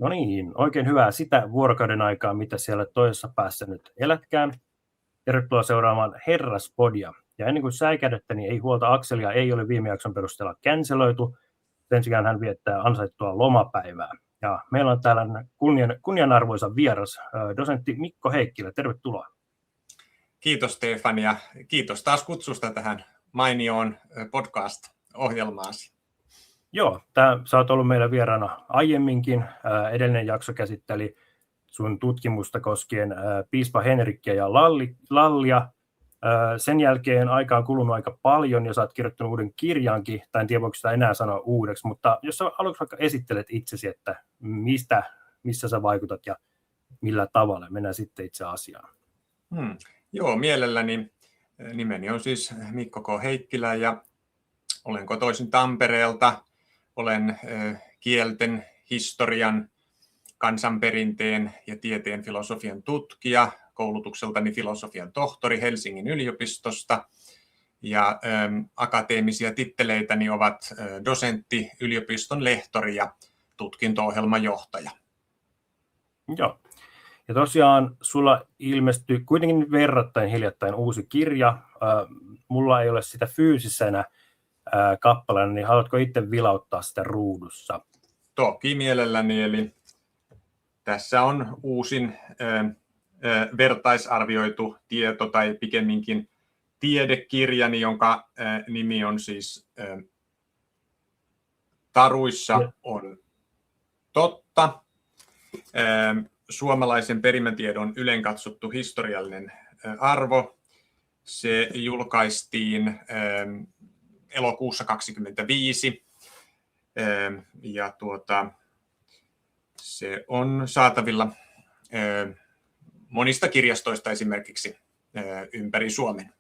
No niin, oikein hyvää sitä vuorokauden aikaa, mitä siellä toisessa päässä nyt elätkään. Tervetuloa seuraamaan Herraspodia. Ja ennen kuin säikähdette, niin ei huolta, Akselia ei ole viime jakson perusteella canceloitu. Sen sijaan hän viettää ansaittua lomapäivää. Ja meillä on täällä kunnianarvoisa vieras, dosentti Mikko Heikkilä. Tervetuloa. Kiitos Stefan ja kiitos taas kutsusta tähän mainioon podcast-ohjelmaasi. Joo, sä oot ollut meillä vieraana aiemminkin. Edellinen jakso käsitteli sun tutkimusta koskien piispa Henrikkiä ja Lallia. Sen jälkeen aikaa on kulunut aika paljon ja sä oot kirjoittanut uuden kirjankin, tai en tiedä voiko sitä enää sanoa uudeksi, mutta jos sä aluksi vaikka esittelet itsesi, että missä sä vaikutat ja millä tavalla, mennään sitten itse asiaan. Joo, mielelläni. Nimeni on siis Mikko K. Heikkilä ja olen kotoisin Tampereelta. Olen kielten, historian, kansanperinteen ja tieteen filosofian tutkija, koulutukseltani filosofian tohtori Helsingin yliopistosta. Ja akateemisia titteleitäni ovat dosentti, yliopiston lehtori ja tutkinto-ohjelman johtaja. Joo. Ja tosiaan sulla ilmestyi kuitenkin verrattain hiljattain uusi kirja. Mulla ei ole sitä fyysisenä kappaleena, niin haluatko itse vilauttaa sitä ruudussa? Toki mielelläni, eli tässä on uusin vertaisarvioitu tieto tai pikemminkin tiedekirjani, jonka nimi on siis Taruissa on totta. Suomalaisen perimätiedon ylenkatsottu historiallinen arvo. Se julkaistiin elokuussa 2025 ja se on saatavilla monista kirjastoista esimerkiksi ympäri Suomen.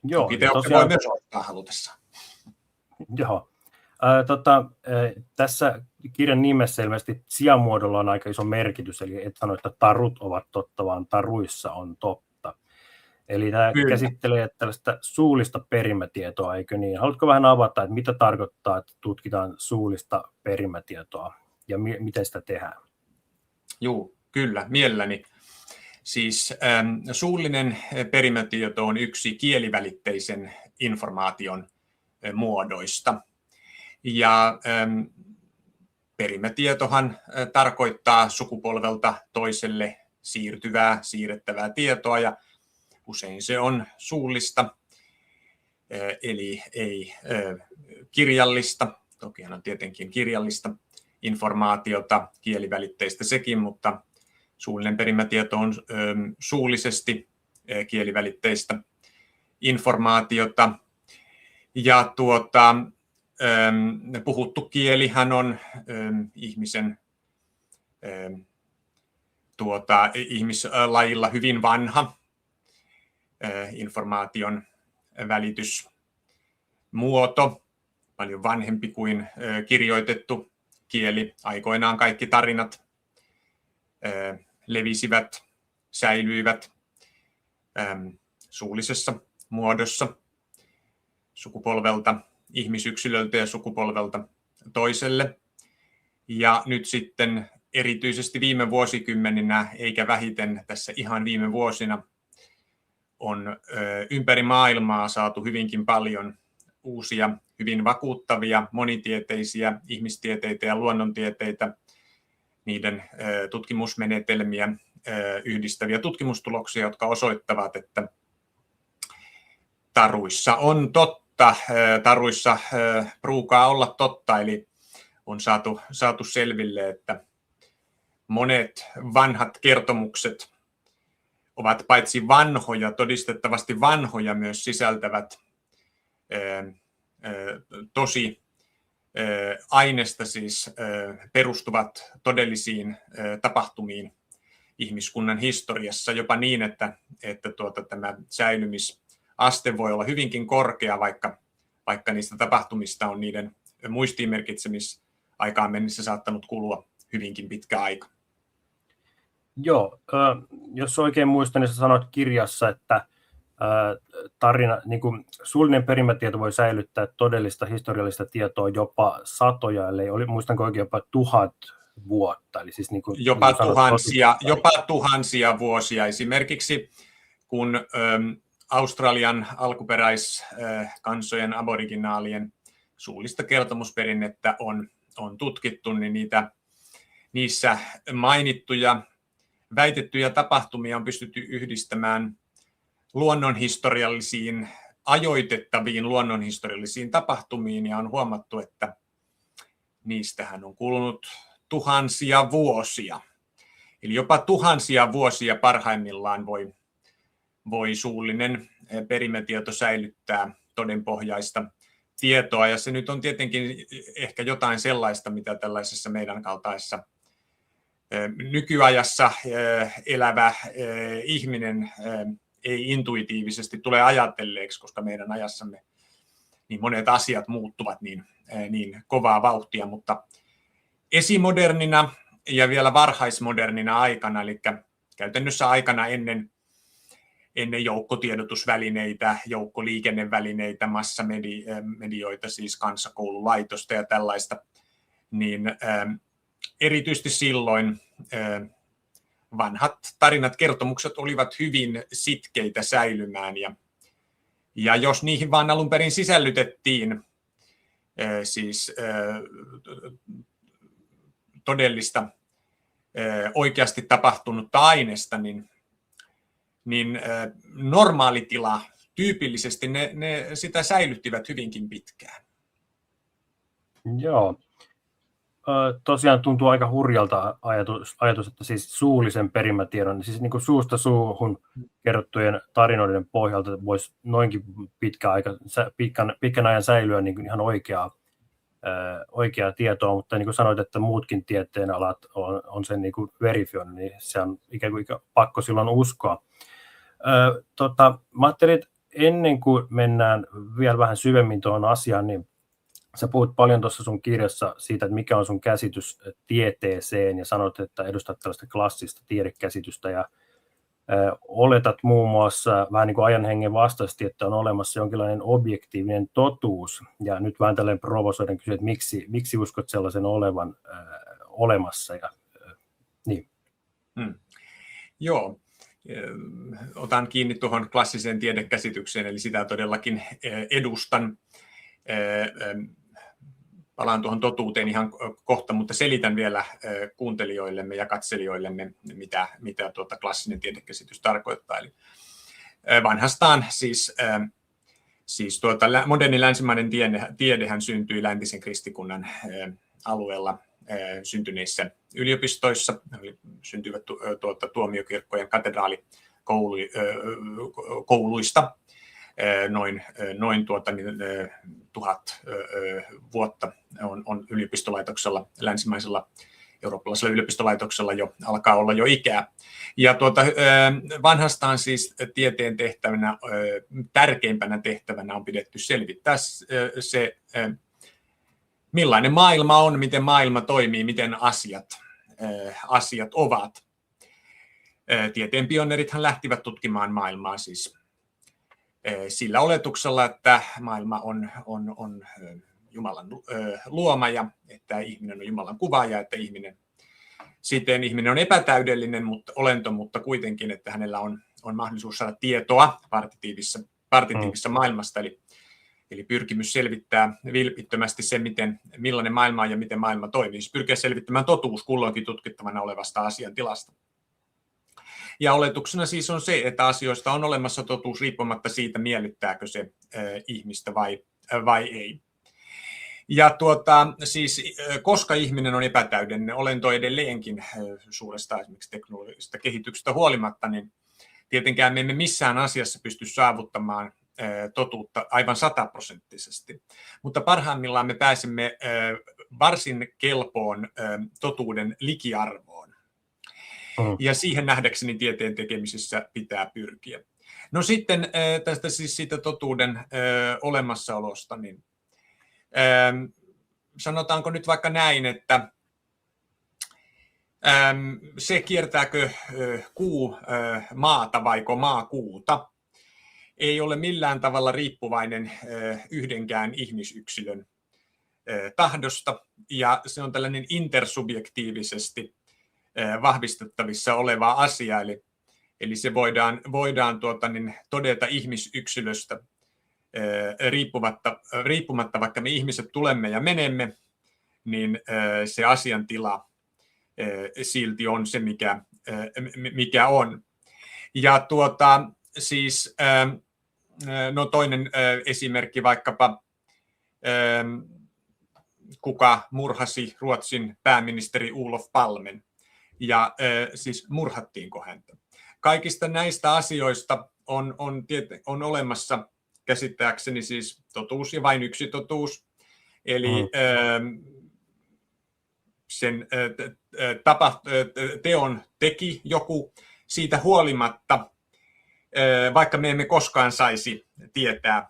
Joo, toki tosiaan voi myös ottaa halutessaan. Joo. Tässä kirjan nimessä ilmeisesti sijamuodolla on aika iso merkitys, eli et sano, että tarut ovat totta, vaan taruissa on totta. Eli tämä käsittelee tällaista suullista perimätietoa, eikö niin? Haluatko vähän avata, että mitä tarkoittaa, että tutkitaan suullista perimätietoa ja miten sitä tehdään? Joo, kyllä, mielelläni. Siis suullinen perimätieto on yksi kielivälitteisen informaation muodoista. Ja perimätietohan tarkoittaa sukupolvelta toiselle siirrettävää tietoa, ja usein se on suullista, eli ei kirjallista. Tokihan on tietenkin kirjallista informaatiota, kielivälitteistä sekin, mutta suullinen perimätieto on suullisesti kielivälitteistä informaatiota. Ja puhuttu kielihän on ihmislajilla hyvin vanha informaation välitysmuoto, paljon vanhempi kuin kirjoitettu kieli. Aikoinaan kaikki tarinat levisivät, säilyivät suullisessa muodossa sukupolvelta ihmisyksilöltä ja sukupolvelta toiselle. Ja nyt sitten erityisesti viime vuosikymmeninä, eikä vähiten tässä ihan viime vuosina, on ympäri maailmaa saatu hyvinkin paljon uusia, hyvin vakuuttavia, monitieteisiä ihmistieteitä ja luonnontieteitä, niiden tutkimusmenetelmiä yhdistäviä tutkimustuloksia, jotka osoittavat, että taruissa on totta. Taruissa pruukaa olla totta, eli on saatu selville, että monet vanhat kertomukset ovat paitsi vanhoja, todistettavasti vanhoja, myös sisältävät tosi aineesta, siis perustuvat todellisiin tapahtumiin ihmiskunnan historiassa, jopa niin, että tämä säilymisaste voi olla hyvinkin korkea, vaikka niistä tapahtumista on niiden muistiinmerkitsemisaikaan mennessä saattanut kulua hyvinkin pitkä aika. Joo, jos oikein muistan, niin sä sanoit kirjassa, että tarina, niin kuin suullinen perimätieto voi säilyttää todellista historiallista tietoa jopa satoja, ellei muistanko oikein jopa 1000 vuotta. Eli siis niin kuin jopa tuhansia vuosia. Esimerkiksi kun Australian alkuperäiskansojen aboriginaalien suullista kertomusperinnettä on tutkittu, niin niissä mainittuja väitettyjä tapahtumia on pystytty yhdistämään ajoitettaviin luonnonhistoriallisiin tapahtumiin, ja on huomattu, että niistähän on kulunut tuhansia vuosia. Eli jopa tuhansia vuosia parhaimmillaan voi suullinen perimätieto säilyttää todenpohjaista tietoa, ja se nyt on tietenkin ehkä jotain sellaista, mitä tällaisessa meidän kaltaisessa nykyajassa elävä ihminen ei intuitiivisesti tule ajatelleeksi, koska meidän ajassamme niin monet asiat muuttuvat niin kovaa vauhtia, mutta esimodernina ja vielä varhaismodernina aikana, eli käytännössä aikana ennen joukkotiedotusvälineitä, joukkoliikennevälineitä, massamedioita, siis kansakoululaitosta ja tällaista, niin erityisesti silloin vanhat tarinat, kertomukset olivat hyvin sitkeitä säilymään, ja jos niihin vaan alun perin sisällytettiin siis todellista oikeasti tapahtunutta aineesta, niin normaalitila tyypillisesti ne sitä säilyttivät hyvinkin pitkään. Joo. Tosiaan tuntuu aika hurjalta ajatus, että siis suullisen perimätiedon, niin siis niin kuin suusta suuhun kerrottujen tarinoiden pohjalta voisi noinkin pitkän ajan säilyä niin kuin ihan oikeaa tietoa, mutta niin kuin sanoit, että muutkin tieteen alat on sen niin kuin verifioinut, niin se on ikään kuin pakko silloin uskoa. Mä ajattelin, että ennen kuin mennään vielä vähän syvemmin tuohon asiaan, niin sä puhut paljon tuossa sun kirjassa siitä, että mikä on sun käsitys tieteeseen, ja sanot, että edustat tällaista klassista tiedekäsitystä, ja oletat muun muassa vähän niin kuin ajan hengen vastaisesti, että on olemassa jonkinlainen objektiivinen totuus, ja nyt vähän tällainen provosoiden kysyä, että miksi uskot sellaisen olevan olemassa, ja niin. Joo. Otan kiinni tuohon klassiseen tiedekäsitykseen, eli sitä todellakin edustan. Palaan tuohon totuuteen ihan kohta, mutta selitän vielä kuuntelijoillemme ja katselijoillemme, mitä klassinen tiedekäsitys tarkoittaa. Eli vanhastaan siis moderni länsimainen tiedehän syntyi läntisen kristikunnan alueella syntyneissä yliopistoissa, syntyivät tuomiokirkkojen katedraalikouluista. Noin 1000 vuotta on yliopistolaitoksella, länsimaisella eurooppalaisella yliopistolaitoksella alkaa olla jo ikää. Ja vanhastaan siis tieteen tehtävänä, tärkeimpänä tehtävänä on pidetty selvittää se, millainen maailma on, miten maailma toimii, miten asiat ovat. Tieteen pioneerithan lähtivät tutkimaan maailmaa siis sillä oletuksella, että maailma on Jumalan luoma ja että ihminen on Jumalan kuva ja että ihminen on epätäydellinen olento, mutta kuitenkin, että hänellä on mahdollisuus saada tietoa partitiivisessa maailmasta, eli pyrkimys selvittää vilpittömästi se, millainen maailma on ja miten maailma toimii. Siis pyrkiä selvittämään totuus kulloinkin tutkittavana olevasta asiantilasta. Ja oletuksena siis on se, että asioista on olemassa totuus riippumatta siitä, miellyttääkö se ihmistä vai ei. Ja siis, koska ihminen on epätäydellinen olento edelleenkin suuresta esimerkiksi teknologisesta kehityksestä huolimatta, niin tietenkään me emme missään asiassa pysty saavuttamaan totuutta aivan 100%. Mutta parhaimmillaan me pääsemme varsin kelpoon totuuden likiarvoon. Ja siihen nähdäkseni tieteen tekemisessä pitää pyrkiä. No sitten tästä siis siitä totuuden olemassaolosta, niin sanotaanko nyt vaikka näin, että se kiertääkö kuu maata vaiko maa kuuta, ei ole millään tavalla riippuvainen yhdenkään ihmisyksilön tahdosta, ja se on tällainen intersubjektiivisesti vahvistettavissa oleva asia, eli se voidaan todeta ihmisyksilöstä riippumatta, vaikka me ihmiset tulemme ja menemme, niin se asiantila silti on se, mikä on. Ja siis toinen esimerkki vaikkapa, kuka murhasi Ruotsin pääministeri Olof Palmen, ja siis murhattiinko häntä. Kaikista näistä asioista on olemassa käsittääkseni siis totuus ja vain yksi totuus, eli sen teon teki joku siitä huolimatta, vaikka me emme koskaan saisi tietää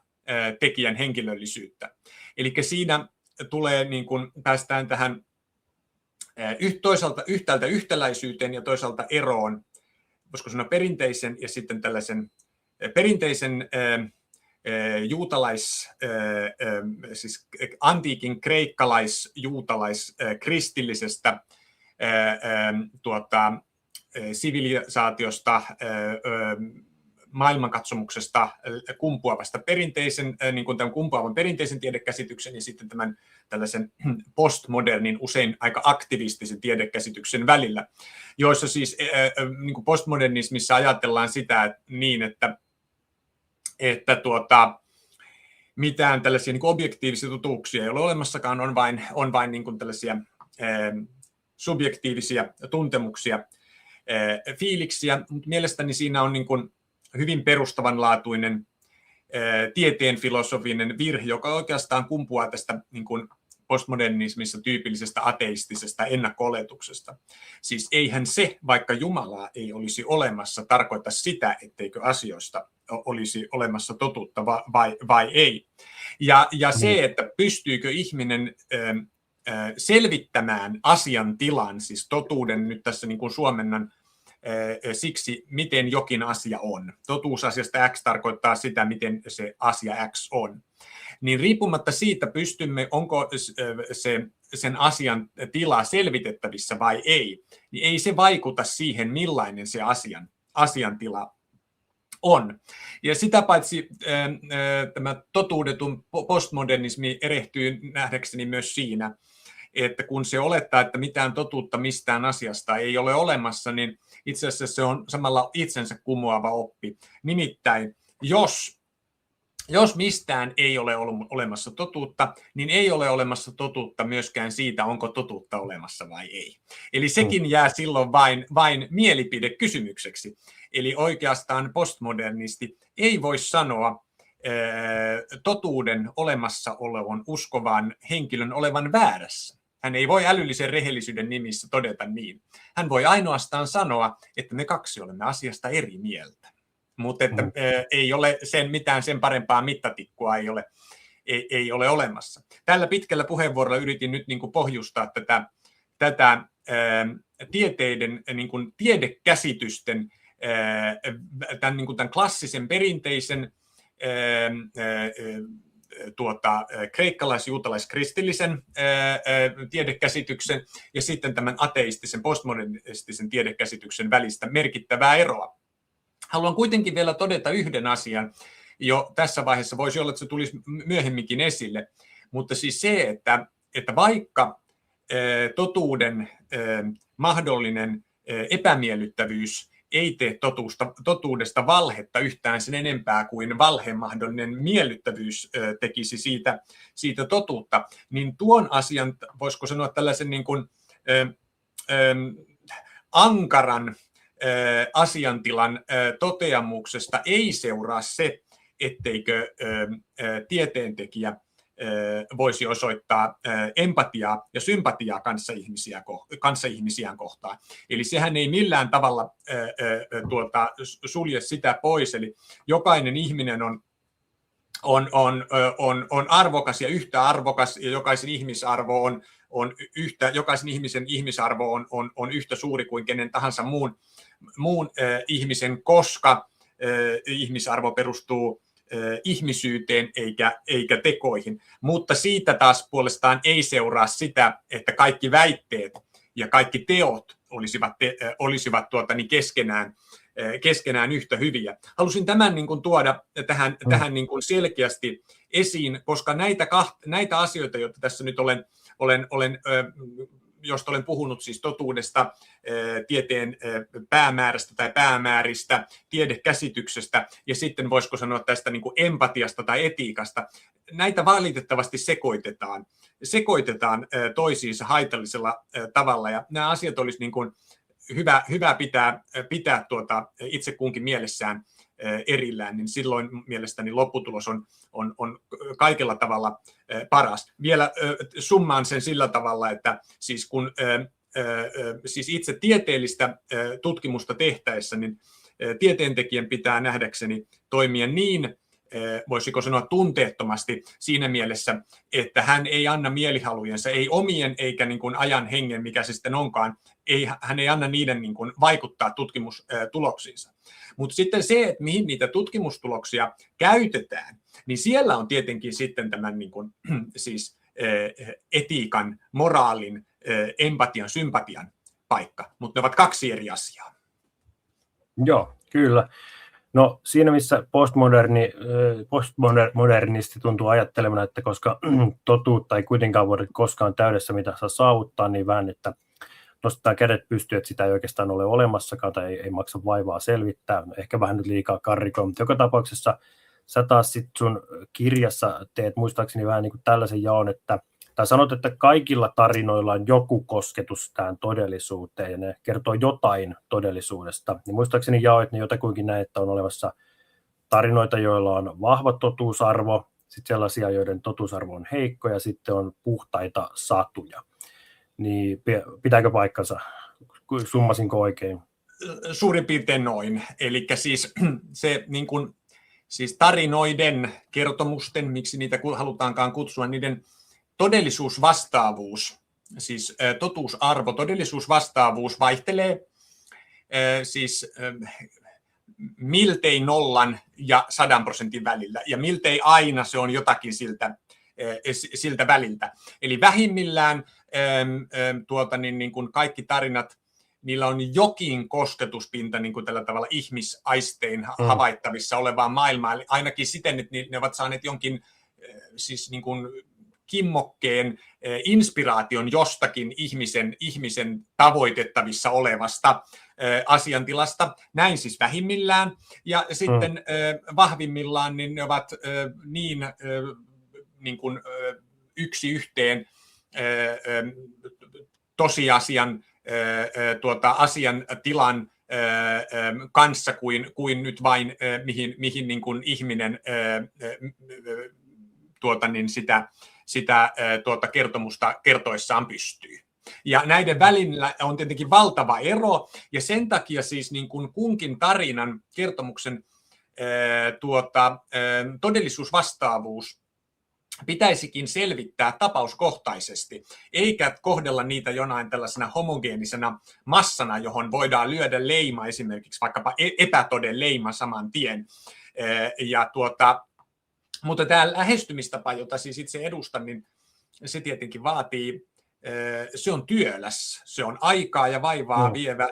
tekijän henkilöllisyyttä. Eli siinä tulee, niin kuin päästään tähän toisaalta yhtäältä yhtäläisyyteen ja toisaalta eroon, voisiko sanoa perinteisen ja sitten tällaisen perinteisen siis antiikin kreikkalaisjuutalaiskristillisestä sivilisaatiosta, maailmankatsomuksesta kumpuavasta kumpuavan perinteisen tiedekäsityksen ja sitten tämän tällaisen postmodernin, usein aika aktivistisen tiedekäsityksen välillä, joissa siis niin kuin postmodernismissa ajatellaan sitä niin, että mitään tällaisia niin kuin objektiivisia totuuksia ei ole olemassakaan, on vain niin kuin tällaisia subjektiivisia tuntemuksia, fiiliksiä, mutta mielestäni siinä on niin kuin hyvin perustavanlaatuinen tieteen filosofinen virhe, joka oikeastaan kumpuaa tästä niin kuin postmodernismissa tyypillisestä ateistisesta ennakko-oletuksesta. Siis eihän se, vaikka Jumalaa ei olisi olemassa, tarkoita sitä, etteikö asioista olisi olemassa totuutta vai ei. Ja se, että pystyykö ihminen selvittämään asiantilan, siis totuuden nyt tässä niin kuin suomennan siksi, miten jokin asia on. Totuusasiasta X tarkoittaa sitä, miten se asia X on. Niin riippumatta siitä, onko sen asian tila selvitettävissä vai ei, niin ei se vaikuta siihen, millainen se asiantila on. Ja sitä paitsi tämä totuudetun postmodernismi erehtyy nähdäkseni myös siinä, että kun se olettaa, että mitään totuutta mistään asiasta ei ole olemassa, niin itse asiassa se on samalla itsensä kumoava oppi. Nimittäin, jos mistään ei ole olemassa totuutta, niin ei ole olemassa totuutta myöskään siitä, onko totuutta olemassa vai ei. Eli sekin jää silloin vain mielipidekysymykseksi. Eli oikeastaan postmodernisti ei voi sanoa totuuden olemassaoloon uskovan henkilön olevan väärässä. Hän ei voi älyllisen rehellisyyden nimissä todeta niin. Hän voi ainoastaan sanoa, että me kaksi olemme asiasta eri mieltä. Mutta että ei ole mitään sen parempaa mittatikkua ei ole olemassa. Tällä pitkällä puheenvuorolla yritin nyt niin kuin pohjustaa tätä tieteiden, niin kuin tiedekäsitysten, tämän klassisen perinteisen kreikkalais-juutalais-kristillisen tiedekäsityksen ja sitten tämän ateistisen, postmodernistisen tiedekäsityksen välistä merkittävää eroa. Haluan kuitenkin vielä todeta yhden asian jo tässä vaiheessa, voisi olla, että se tulisi myöhemminkin esille, mutta siis se, että vaikka totuuden mahdollinen epämiellyttävyys ei tee totuudesta valhetta yhtään sen enempää kuin valheen mahdollinen miellyttävyys tekisi siitä totuutta, niin tuon asian, voisiko sanoa tällaisen niin kuin, ankaran asiantilan toteamuksesta ei seuraa se, etteikö tieteentekijä voisi osoittaa empatiaa ja sympatiaa kanssaihmisiään kohtaan. Eli sehän ei millään tavalla sulje sitä pois. Eli jokainen ihminen on arvokas ja yhtä arvokas, ja jokaisen ihmisen ihmisarvo on yhtä suuri kuin kenen tahansa muun ihmisen, koska ihmisarvo perustuu ihmisyyteen eikä tekoihin, mutta siitä taas puolestaan ei seuraa sitä, että kaikki väitteet ja kaikki teot olisivat keskenään yhtä hyviä. Halusin tämän niin kuin tuoda tähän niin kuin selkeästi esiin, koska näitä asioita, joita tässä nyt josta olen puhunut, siis totuudesta, tieteen päämäärästä tai päämääristä, tiedekäsityksestä ja sitten voisiko sanoa tästä niin kuin empatiasta tai etiikasta, näitä valitettavasti sekoitetaan toisiinsa haitallisella tavalla, ja nämä asiat olisi niin kuin hyvä pitää itse kunkin mielessään erillään, niin silloin mielestäni lopputulos on kaikella tavalla paras. Vielä summaan sen sillä tavalla, että siis kun siis itse tieteellistä tutkimusta tehtäessä, niin tieteentekijän pitää nähdäkseni toimia niin, voisiko sanoa tunteettomasti siinä mielessä, että hän ei anna mielihalujensa, ei omien eikä niin kuin ajan hengen, mikä se sitten onkaan, hän ei anna niiden niin kuin vaikuttaa tutkimustuloksiinsa. Mutta sitten se, että mihin niitä tutkimustuloksia käytetään, niin siellä on tietenkin sitten tämän niin kuin, siis etiikan, moraalin, empatian, sympatian paikka, mutta ne ovat kaksi eri asiaa. Joo, kyllä. No siinä missä postmodernisti tuntuu ajattelemaan, että koska totuutta ei kuitenkaan voida koskaan täydessä mitä saa saavuttaa, niin vähän, että nostetaan kädet pystyyn, että sitä ei oikeastaan ole olemassakaan tai ei maksa vaivaa selvittää. Ehkä vähän nyt liikaa karrikoa, mutta joka tapauksessa sä taas sit sun kirjassa teet muistaakseni vähän niin kuin tällaisen jaon, tai sanot, että kaikilla tarinoilla on joku kosketus tähän todellisuuteen ja ne kertoo jotain todellisuudesta. Niin muistaakseni jaoit ne jotakuinkin näin, että on olemassa tarinoita, joilla on vahva totuusarvo, sitten sellaisia, joiden totuusarvo on heikko ja sitten on puhtaita satuja. Niin pitääkö paikkansa? Summasinko oikein? Suurin piirtein noin. Eli siis se niin kuin, siis tarinoiden, kertomusten, miksi niitä halutaankaan kutsua, niiden todellisuusvastaavuus, siis totuusarvo, todellisuusvastaavuus vaihtelee siis miltei 0 ja 100% välillä, ja miltei aina se on jotakin siltä väliltä. Eli vähimmillään niin kuin kaikki tarinat, niillä on jokin kosketuspinta niin kuin tällä tavalla ihmisaistein havaittavissa olevaan maailmaan, eli ainakin siten, että ne ovat saaneet jonkin siis niin kuin kimmokkeen inspiraation jostakin ihmisen tavoitettavissa olevasta asiantilasta, näin siis vähimmillään, ja sitten vahvimmillaan niin ne ovat niin kuin yksi yhteen tosiasian asiantilan kanssa kuin nyt vain mihin niin kuin ihminen sitä kertomusta kertoessaan pystyy. Ja näiden välillä on tietenkin valtava ero, ja sen takia siis niin kuin kunkin tarinan kertomuksen todellisuusvastaavuus pitäisikin selvittää tapauskohtaisesti, eikä kohdella niitä jonain tällaisena homogeenisena massana, johon voidaan lyödä leima, esimerkiksi vaikkapa epätoden leima saman tien. Mutta tämä lähestymistapa, jota siis itse edustan, niin se tietenkin vaatii, se on työläs, se on aikaa ja vaivaa vievä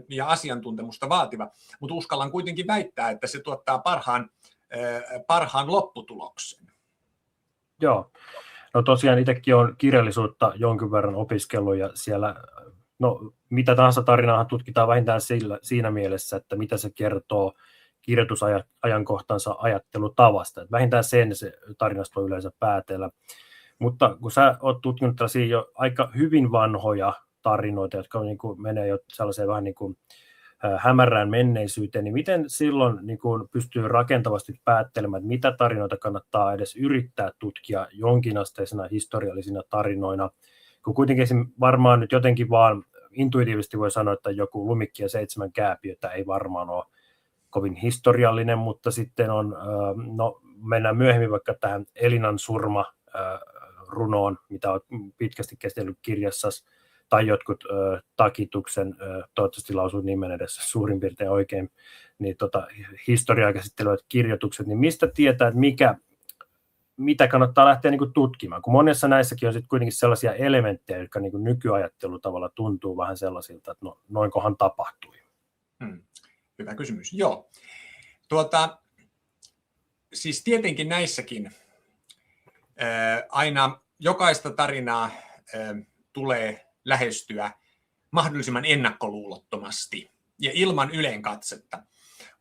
ja asiantuntemusta vaativa, mutta uskallan kuitenkin väittää, että se tuottaa parhaan lopputuloksen. Joo, no tosiaan itsekin olen kirjallisuutta jonkin verran opiskellut ja siellä, no mitä tahansa tarinaahan tutkitaan vähintään siinä mielessä, että mitä se kertoo kirjoitusajankohtansa ajattelutavasta. Että vähintään sen se tarinasta voi yleensä päätellä. Mutta kun sä oot tutkinut tällaisia jo aika hyvin vanhoja tarinoita, jotka niin kuin menee jo sellaiseen vähän niin kuin hämärään menneisyyteen, niin miten silloin niin kuin pystyy rakentavasti päättelemään, että mitä tarinoita kannattaa edes yrittää tutkia jonkinasteisena historiallisina tarinoina, kun kuitenkin varmaan nyt jotenkin vaan intuitiivisesti voi sanoa, että joku Lumikki ja 7 kääpiötä ei varmaan ole kovin historiallinen, mutta sitten on, no mennään myöhemmin vaikka tähän Elinan surma runoon, mitä olet pitkästi käsitellyt kirjassasi, tai jotkut Takituksen, toivottavasti lausun nimen edessä suurin piirtein oikein, niin historiaa käsittelevät kirjoitukset, niin mistä tietää, että mitä kannattaa lähteä niin kuin tutkimaan, kun monessa näissäkin on sitten kuitenkin sellaisia elementtejä, jotka niin kuin nykyajattelutavalla tuntuu vähän sellaisilta, että no, noinkohan tapahtui. Hyvä kysymys. Joo. Siis tietenkin näissäkin aina jokaista tarinaa tulee lähestyä mahdollisimman ennakkoluulottomasti ja ilman ylenkatsetta.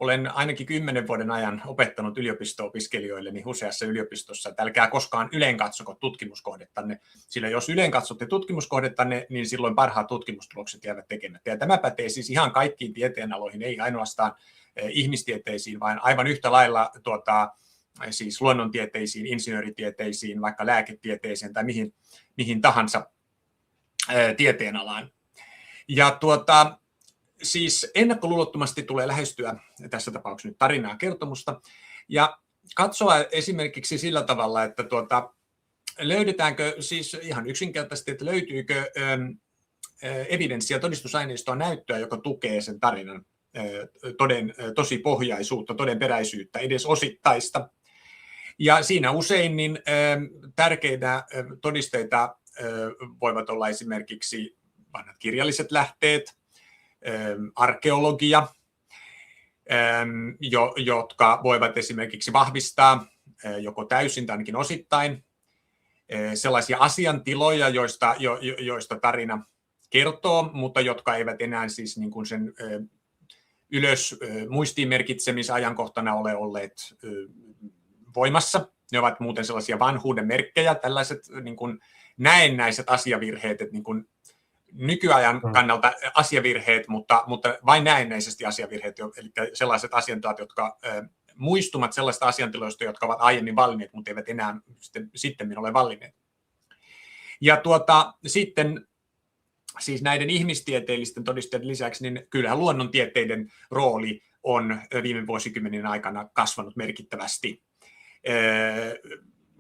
Olen ainakin 10 vuoden ajan opettanut yliopisto-opiskelijoilleni useassa yliopistossa, että älkää koskaan ylenkatsoko tutkimuskohdettanne, sillä jos ylenkatsotte tutkimuskohdettanne, niin silloin parhaat tutkimustulokset jäävät tekemättä. Ja tämä pätee siis ihan kaikkiin tieteenaloihin, ei ainoastaan ihmistieteisiin, vaan aivan yhtä lailla siis luonnontieteisiin, insinööritieteisiin, vaikka lääketieteeseen tai mihin tahansa tieteenalaan. Ja siis ennakkoluulottomasti tulee lähestyä tässä tapauksessa nyt tarinaa kertomusta ja katsoa esimerkiksi sillä tavalla, että löydetäänkö siis ihan yksinkertaisesti, että löytyykö evidenssiä, todistusaineistoa, näyttöä, joka tukee sen tarinan tosipohjaisuutta, todenperäisyyttä, edes osittaista. Ja siinä usein niin tärkeitä todisteita voivat olla esimerkiksi vanhat kirjalliset lähteet, arkeologia, jotka voivat esimerkiksi vahvistaa joko täysin tai ainakin osittain sellaisia asiantiloja, joista tarina kertoo, mutta jotka eivät enää siis niin kuin sen ylös muistiin merkitsemisajankohtana ole olleet voimassa. Ne ovat muuten sellaisia vanhuuden merkkejä, tällaiset niin kuin näennäiset asiavirheet, että niin kuin nykyajan kannalta asiavirheet, mutta vain näennäisesti asiavirheet, eli sellaiset asiantilat, jotka muistumat sellaista asiantiloista, jotka ovat aiemmin vallinneet, mutta eivät enää sitten ole vallinneet. Ja sitten siis näiden ihmistieteellisten todisteiden lisäksi, niin kyllähän luonnontieteiden rooli on viime vuosikymmenen aikana kasvanut merkittävästi.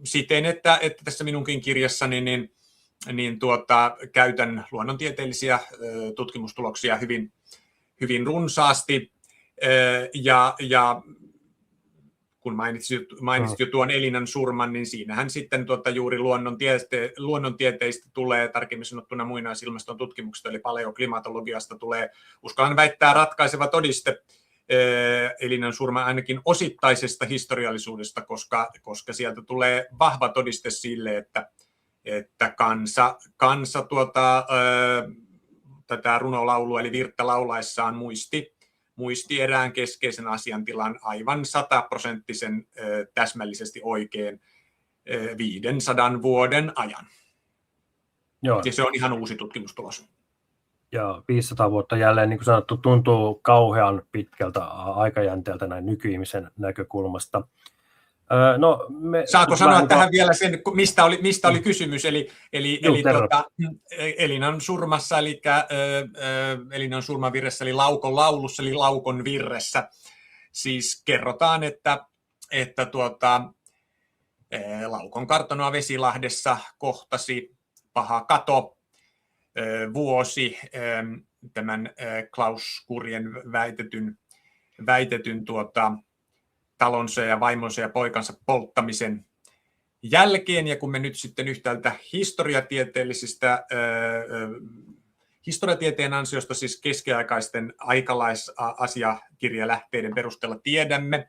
Siten, että tässä minunkin kirjassani niin käytän luonnontieteellisiä tutkimustuloksia hyvin runsaasti. Ja kun mainitsit jo tuon Elinan surman, niin siinähän sitten juuri luonnontieteistä tulee, tarkemmin sanottuna muinaisilmaston tutkimuksesta, eli paleoklimatologiasta tulee, uskallan väittää, ratkaiseva todiste Elinan surman ainakin osittaisesta historiallisuudesta, koska sieltä tulee vahva todiste sille, että kansa tätä runolaulua eli virttä laulaessaan muisti erään keskeisen asiantilan aivan 100% täsmällisesti oikein 500 vuoden ajan. Joo. Ja se on ihan uusi tutkimustulos. Ja 500 vuotta jälleen, niin kuin sanottu, tuntuu kauhean pitkältä aikajänteeltä näin nykyihmisen näkökulmasta. Saako sanoa tähän vielä sen, mistä oli kysymys? Eli Elinan surmassa, eli Elinan surmavirressä, eli Laukon laulussa, eli Laukon virressä, siis kerrotaan, että Laukon kartanoa Vesilahdessa kohtasi paha kato vuosi tämän Klaus Kurjen väitetyn talonsa ja vaimonsa ja poikansa polttamisen jälkeen, ja kun me nyt sitten yhtäältä historiatieteen ansiosta, siis keskiaikaisten aikalaisasiakirjalähteiden perusteella tiedämme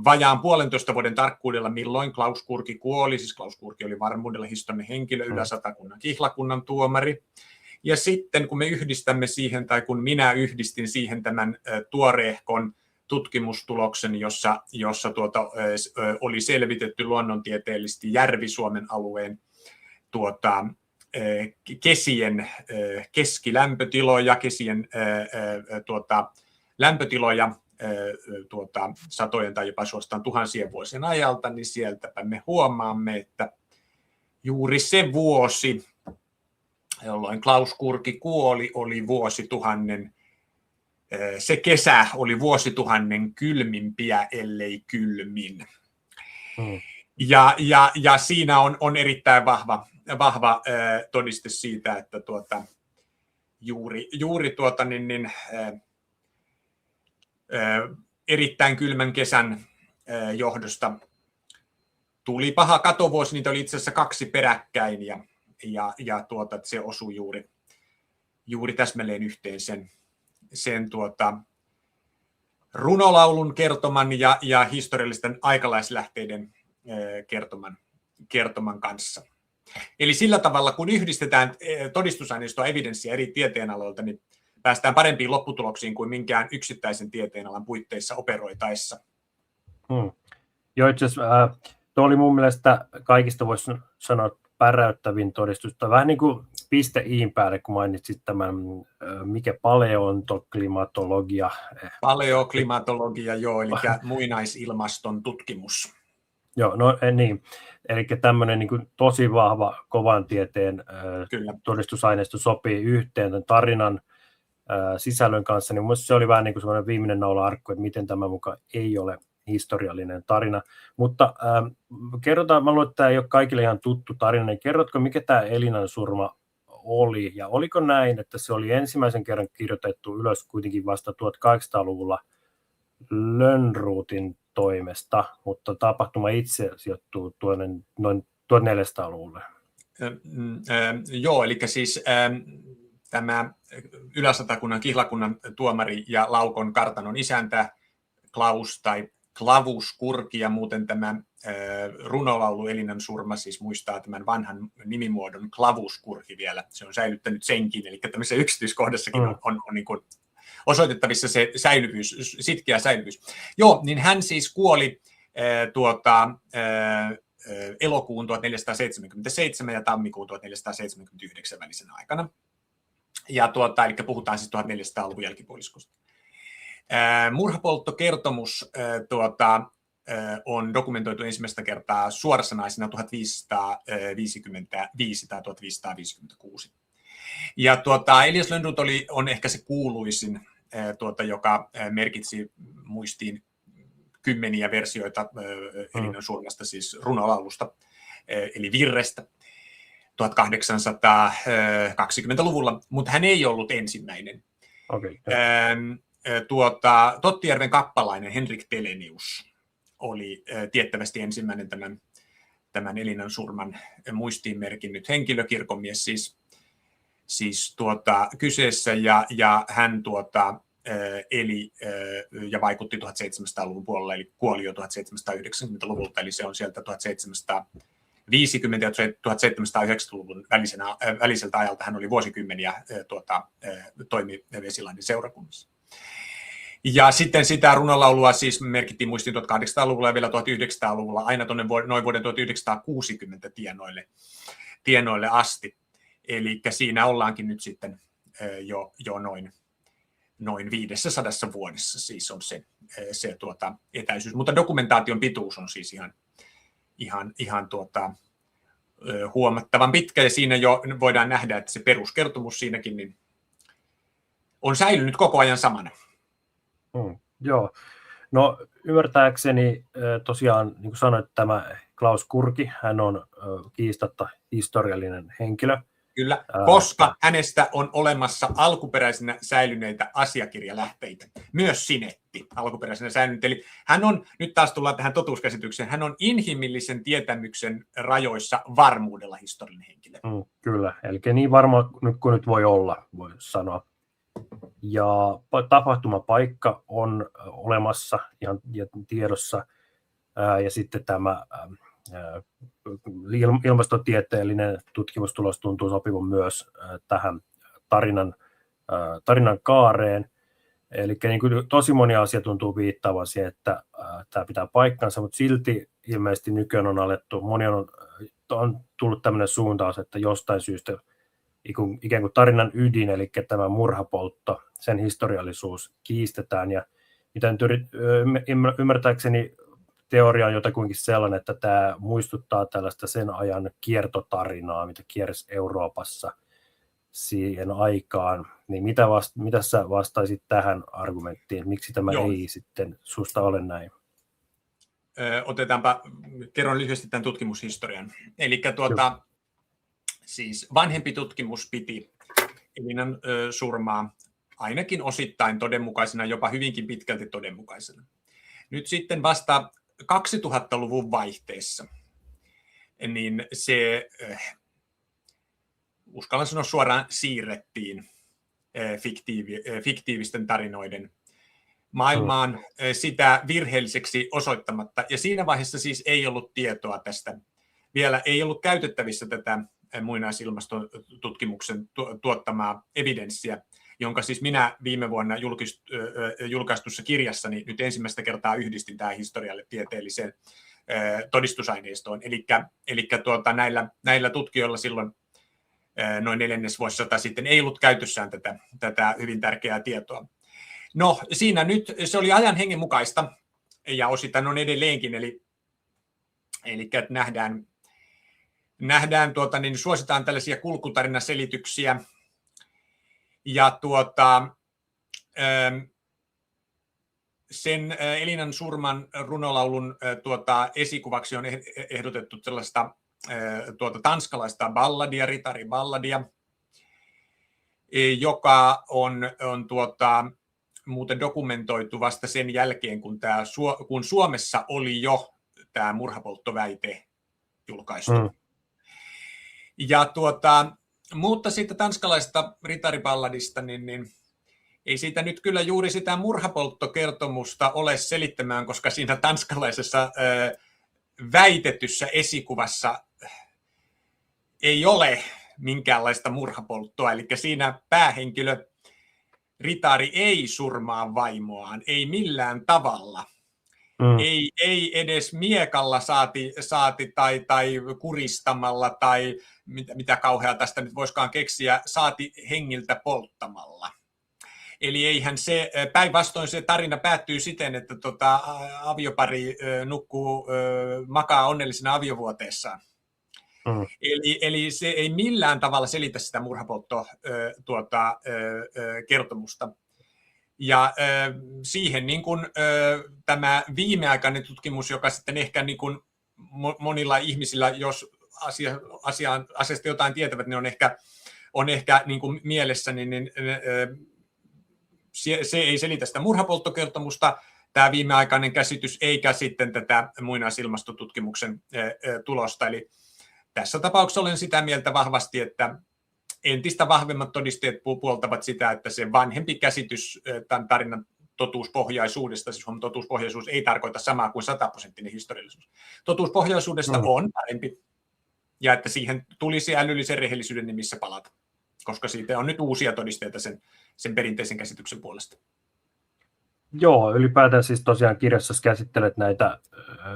vajaan 1,5 vuoden tarkkuudella, milloin Klaus Kurki kuoli. Siis Klaus Kurki oli varmuudella historiallinen henkilö, Ylä-Satakunnan kihlakunnan tuomari. Ja sitten kun me yhdistämme siihen, tai kun minä yhdistin siihen tämän tuoreehkon tutkimustuloksen, jossa oli selvitetty luonnontieteellisesti Järvi-Suomen alueen kesien keskilämpötiloja, kesien lämpötiloja satojen tai jopa suorastaan tuhansien vuosien ajalta, niin sieltäpä me huomaamme, että juuri se vuosi, jolloin Klaus Kurki kuoli, oli vuosituhannen. Se kesä oli vuosituhannen kylmimpiä, ellei kylmin. Ja siinä on erittäin vahva todiste siitä, että juuri erittäin kylmän kesän johdosta tuli paha katovuosi, niitä oli itse asiassa 2 peräkkäin, ja se osui juuri täsmälleen yhteen sen runolaulun kertoman ja historiallisten aikalaislähteiden kertoman kanssa. Eli sillä tavalla, kun yhdistetään todistusaineistoa, evidenssiä eri tieteenaloilta, niin päästään parempiin lopputuloksiin kuin minkään yksittäisen tieteenalan puitteissa operoitaessa. Joo, itse asiassa tuo oli mun mielestä kaikista voisi sanoa päräyttävin todistus. Vähän niin kuin piste iin päälle, kun mainitsit tämän, mikä paleontoklimatologia. Paleoklimatologia, joo, eli muinaisilmaston tutkimus. Joo, no niin. Eli tämmöinen niin kuin tosi vahva kovan tieteen todistusaineisto sopii yhteen tämän tarinan sisällön kanssa, niin mielestäni se oli vähän niin kuin semmoinen viimeinen naula-arkku, että miten tämä mukaan ei ole historiallinen tarina. Mutta kerrotaan, mä luulen, että tämä ei ole kaikille ihan tuttu tarina, niin kerrotko, mikä tämä Elinan surma oli, ja oliko näin, että se oli ensimmäisen kerran kirjoitettu ylös kuitenkin vasta 1800-luvulla Lönnrotin toimesta, mutta tapahtuma itse sijoittuu noin 1400-luvulle. Joo, eli siis tämä Ylä-Satakunnan kihlakunnan tuomari ja Laukon kartanon isäntä Klaus tai Klavus Kurki, ja muuten tämä runolaulu Elinan surma siis muistaa tämän vanhan nimimuodon Klavus Kurki vielä. Se on säilyttänyt senkin, eli tämmöisessä yksityiskohdassakin on niin kuin osoitettavissa se säilyvyys, sitkeä säilyvyys. Joo, niin hän siis kuoli elokuun 1477 ja tammikuun 1479 välisenä aikana. Ja eli puhutaan siis 1400-luvun jälkipuoliskosta. Murhapolttokertomus on dokumentoitu ensimmäistä kertaa suorasanaisena 1555 tai 1556. Ja Elias Lönnrot on ehkä se kuuluisin, joka merkitsi muistiin kymmeniä versioita Elinan surmasta, siis runolaulusta, eli virrestä 1820-luvulla, mutta hän ei ollut ensimmäinen. Okay. Tottijärven kappalainen Henrik Telenius oli tiettävästi ensimmäinen tämän Elinan surman muistiin merkinnyt henkilökirkonmies siis kyseessä, ja hän eli ja vaikutti 1700-luvun puolella, eli kuoli jo 1790-luvulta, eli se on sieltä 1750 ja 1790-luvun väliseltä ajalta hän oli vuosikymmeniä toimi Vesilahden seurakunnassa. Ja sitten sitä runolaulua siis merkittiin muistiin 1800-luvulla ja vielä 1900-luvulla aina tuonne noin vuoden 1960 tienoille asti. Eli siinä ollaankin nyt sitten jo noin 500 vuodessa siis on se etäisyys. Mutta dokumentaation pituus on siis ihan huomattavan pitkä, ja siinä jo voidaan nähdä, että se peruskertomus siinäkin niin on säilynyt koko ajan samana. Joo. No ymmärtääkseni tosiaan, niin kuin sanoit, tämä Klaus Kurki, hän on kiistatta historiallinen henkilö. Kyllä, koska hänestä on olemassa alkuperäisenä säilyneitä asiakirjalähteitä. Myös sinetti alkuperäisenä säilynyt. Eli hän on, nyt taas tullaan tähän totuuskäsitykseen, hän on inhimillisen tietämyksen rajoissa varmuudella historiallinen henkilö. Kyllä, eli niin varma kuin nyt voi olla, voi sanoa. Ja tapahtumapaikka on olemassa ihan tiedossa, ja sitten tämä ilmastotieteellinen tutkimustulos tuntuu sopivan myös tähän tarinan kaareen. Eli niin kuin tosi moni asia tuntuu viittaavan siihen, että tämä pitää paikkansa, mutta silti ilmeisesti nykyään on tullut tämmöinen suuntaus, että jostain syystä ikään kuin tarinan ydin, eli tämä murhapoltto, sen historiallisuus kiistetään. Ja mitä nyt ymmärtääkseni teoria on jotakuinkin sellainen, että tämä muistuttaa tällaista sen ajan kiertotarinaa, mitä kiersi Euroopassa siihen aikaan. Niin mitä sä vastaisit tähän argumenttiin? Miksi tämä ei sitten susta ole näin? Kerron lyhyesti tämän tutkimushistorian. Eli Siis vanhempi tutkimus piti Elinan surmaa ainakin osittain todenmukaisena, jopa hyvinkin pitkälti todenmukaisena. Nyt sitten vasta 2000-luvun vaihteessa, niin se, uskallan sanoa suoraan, siirrettiin fiktiivisten tarinoiden maailmaan sitä virheelliseksi osoittamatta. Ja siinä vaiheessa siis ei ollut tietoa tästä. Vielä ei ollut käytettävissä tätä muinaisilmastotutkimuksen tuottamaa evidenssiä, jonka siis minä viime vuonna julkaistussa kirjassani nyt ensimmäistä kertaa yhdistin tähän historialle tieteelliseen todistusaineistoon. Eli näillä tutkijoilla silloin noin 4. vuosisata sitten ei ollut käytössään tätä hyvin tärkeää tietoa. No siinä nyt se oli ajan hengen mukaista ja osittain on edelleenkin, eli että nähdään niin suositaan tällaisia kulkutarinaselityksiä ja sen Elinan surman runolaulun esikuvaksi on ehdotettu sellaista tanskalaista balladia, ritariballadia, joka on muuten dokumentoitu vasta sen jälkeen, kun Suomessa oli jo tämä murhapolttoväite julkaistu. Ja mutta siitä tanskalaisesta ritariballadista, niin ei siitä nyt kyllä juuri sitä murhapolttokertomusta ole selittämään, koska siinä tanskalaisessa väitetyssä esikuvassa ei ole minkäänlaista murhapolttoa, eli siinä päähenkilö ritari ei surmaa vaimoaan, ei millään tavalla. Ei edes miekalla saati tai kuristamalla tai mitä kauheaa tästä nyt voisikaan keksiä, saati hengiltä polttamalla. Eli eihän se, päinvastoin se tarina päättyy siten, että aviopari makaa onnellisena aviovuoteessaan. Eli se ei millään tavalla selitä sitä murhapolttokertomusta. Ja siihen niin kuin, tämä viimeaikainen tutkimus, joka sitten ehkä niin kuin monilla ihmisillä, jos asiasta jotain tietävät, niin on ehkä niin kuin mielessä, niin se ei selitä sitä murhapolttokertomusta, tämä viimeaikainen käsitys, eikä sitten tätä muinaisilmastotutkimuksen tulosta. Eli tässä tapauksessa olen sitä mieltä vahvasti, että entistä vahvemmat todisteet puoltavat sitä, että se vanhempi käsitys tämän tarinan totuuspohjaisuudesta, siis totuuspohjaisuus ei tarkoita samaa kuin 100% historiallisuus. Totuuspohjaisuudesta on parempi, ja että siihen tulisi älyllisen rehellisyyden nimissä palata, koska siitä on nyt uusia todisteita sen perinteisen käsityksen puolesta. Joo, ylipäätään siis tosiaan kirjassa käsittelet näitä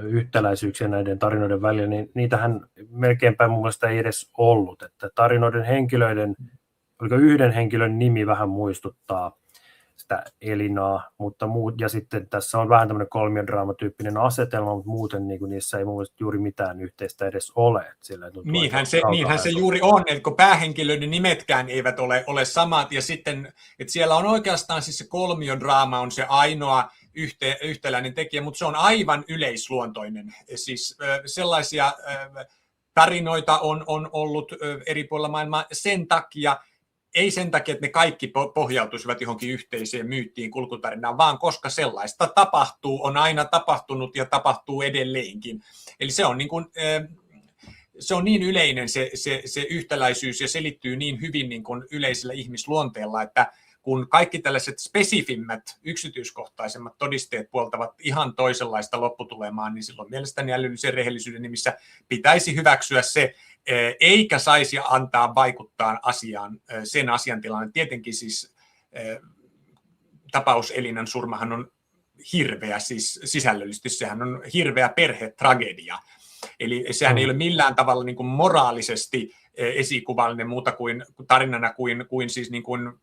yhtäläisyyksiä näiden tarinoiden välillä, niin niitähän melkeinpä mun mielestä ei edes ollut, että tarinoiden henkilöiden, oliko yhden henkilön nimi vähän muistuttaa sitä Elinaa, mutta ja sitten tässä on vähän tämmöinen kolmiodraamatyyppinen asetelma, mutta muuten niin niissä ei mun mielestä juuri mitään yhteistä edes ole. Niinhän se juuri on, eli kun päähenkilöiden nimetkään eivät ole samat, ja sitten, että siellä on oikeastaan siis se kolmiodraama on se ainoa yhtäläinen tekijä, mutta se on aivan yleisluontoinen. Siis sellaisia tarinoita on ollut eri puolilla maailmaa sen takia, ei sen takia, että ne kaikki pohjautuisivat johonkin yhteiseen myyttiin, kulkutarinaan, vaan koska sellaista tapahtuu, on aina tapahtunut ja tapahtuu edelleenkin. Eli se on niin yleinen se yhtäläisyys ja selittyy niin hyvin niin kuin yleisellä ihmisluonteella, että kun kaikki tällaiset spesifimmät, yksityiskohtaisemmat todisteet puoltavat ihan toisenlaista lopputulemaa, niin silloin mielestäni älyllisen rehellisyyden nimissä pitäisi hyväksyä se, eikä saisi antaa vaikuttaa asiaan, sen asiantilanne. Tietenkin siis tapaus Elinan surmahan on hirveä, siis sisällöllisesti sehän on hirveä perhetragedia. Eli sehän ei ole millään tavalla niin kuin moraalisesti esikuvallinen muuta kuin tarinana kuin siis niin kuin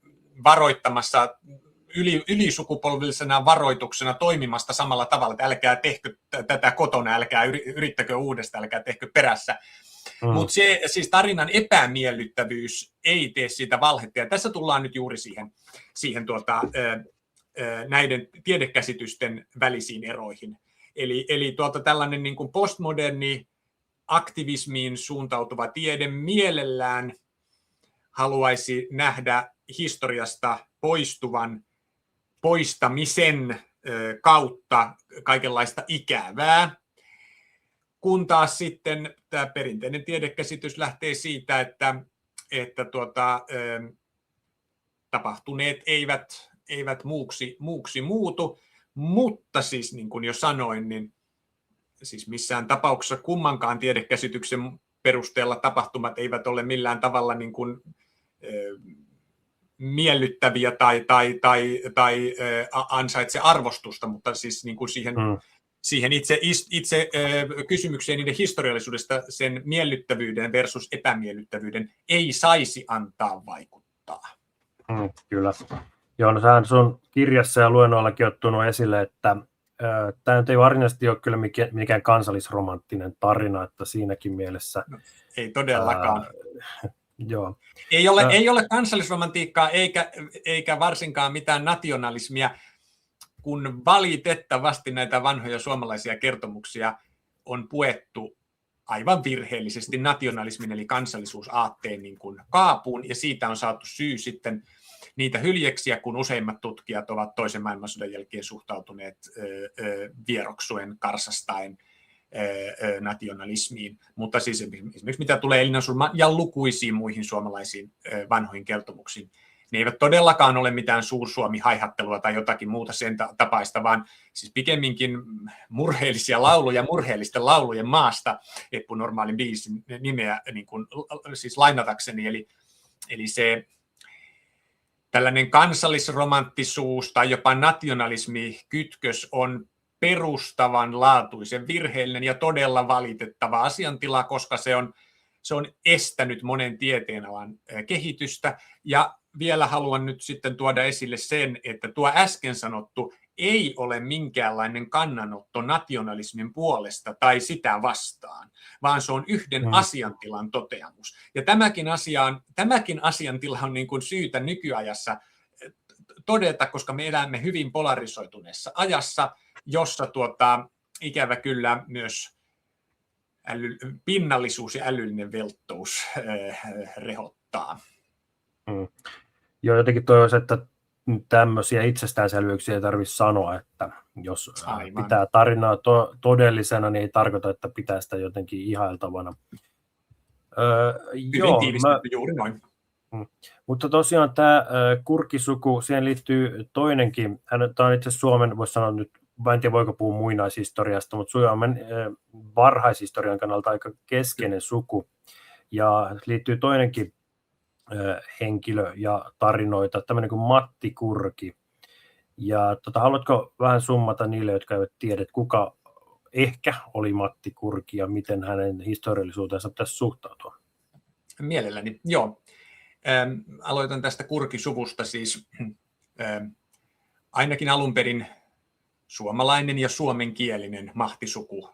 varoittamassa ylisukupolvillisena varoituksena toimimasta samalla tavalla, että älkää tehkö tätä kotona, älkää yrittäkö uudestaan, älkää tehkö perässä. Mutta se siis tarinan epämiellyttävyys ei tee siitä valhetta. Ja tässä tullaan nyt juuri siihen näiden tiedekäsitysten välisiin eroihin. Eli tällainen niin kuin postmoderni aktivismiin suuntautuva tiede mielellään haluaisi nähdä historiasta poistamisen kautta kaikenlaista ikävää, kun taas sitten tämä perinteinen tiedekäsitys lähtee siitä, että tapahtuneet eivät muuksi muutu, mutta siis niin kuin jo sanoin, niin siis missään tapauksessa kummankaan tiedekäsityksen perusteella tapahtumat eivät ole millään tavalla niin kuin, miellyttäviä tai ansaitse arvostusta, mutta siis niin kuin siihen itse kysymykseen niiden historiallisuudesta, sen miellyttävyyden versus epämiellyttävyyden ei saisi antaa vaikuttaa. Kyllä. Joo, no sähän sun kirjassa ja luennoillakin on tuonut esille, että tämä ei varsinaisesti ole kyllä mikään kansallisromanttinen tarina, että siinäkin mielessä... No, ei todellakaan. Joo. Ei ole kansallisromantiikkaa eikä varsinkaan mitään nationalismia, kun valitettavasti näitä vanhoja suomalaisia kertomuksia on puettu aivan virheellisesti nationalismin eli kansallisuusaatteen niin kuin kaapuun, ja siitä on saatu syy sitten niitä hyljeksiä, kun useimmat tutkijat ovat toisen maailmansodan jälkeen suhtautuneet vieroksuen, karsastaen nationalismiin. Mutta siis esimerkiksi mitä tulee Elinasunmaan ja lukuisiin muihin suomalaisiin vanhoihin kertomuksiin, ne eivät todellakaan ole mitään suursuomi-haihattelua tai jotakin muuta sen tapaista, vaan siis pikemminkin murheellisia lauluja murheellisten laulujen maasta, epänormaalin biisin nimeä niin kuin, siis lainatakseni, eli se tällainen kansallisromanttisuus tai jopa nationalismi-kytkös on perustavanlaatuisen virheellinen ja todella valitettava asiantila, koska se on estänyt monen tieteenalan kehitystä. Ja vielä haluan nyt sitten tuoda esille sen, että tuo äsken sanottu ei ole minkäänlainen kannanotto nationalismin puolesta tai sitä vastaan, vaan se on yhden asiantilan toteamus. Ja tämäkin asiantila on niin kuin syytä nykyajassa todeta, koska me elämme hyvin polarisoituneessa ajassa, jossa ikävä kyllä myös pinnallisuus ja älyllinen velttous rehottaa. Joo, jotenkin toivoisi, että tämmöisiä itsestäänselvyyksiä ei tarvitse sanoa, että jos pitää tarinaa todellisena, niin ei tarkoita, että pitää sitä jotenkin ihailtavana. Hyvin tiivistetty, juuri noin. Mutta tosiaan tämä kurkkisuku, siihen liittyy toinenkin, tämä on itse asiassa Suomen, voisi sanoa nyt, en tiedä voiko puhua muinaishistoriasta, mutta Suomen varhaishistorian kannalta aika keskeinen suku, ja liittyy toinenkin henkilö ja tarinoita, tämmöinen kuin Matti Kurki. Ja haluatko vähän summata niille, jotka eivät tiedä, että kuka ehkä oli Matti Kurki ja miten hänen historiallisuutensa pitäisi suhtautua? Mielelläni, joo. Aloitan tästä Kurkisuvusta siis. Ainakin alun perin suomalainen ja suomenkielinen mahtisuku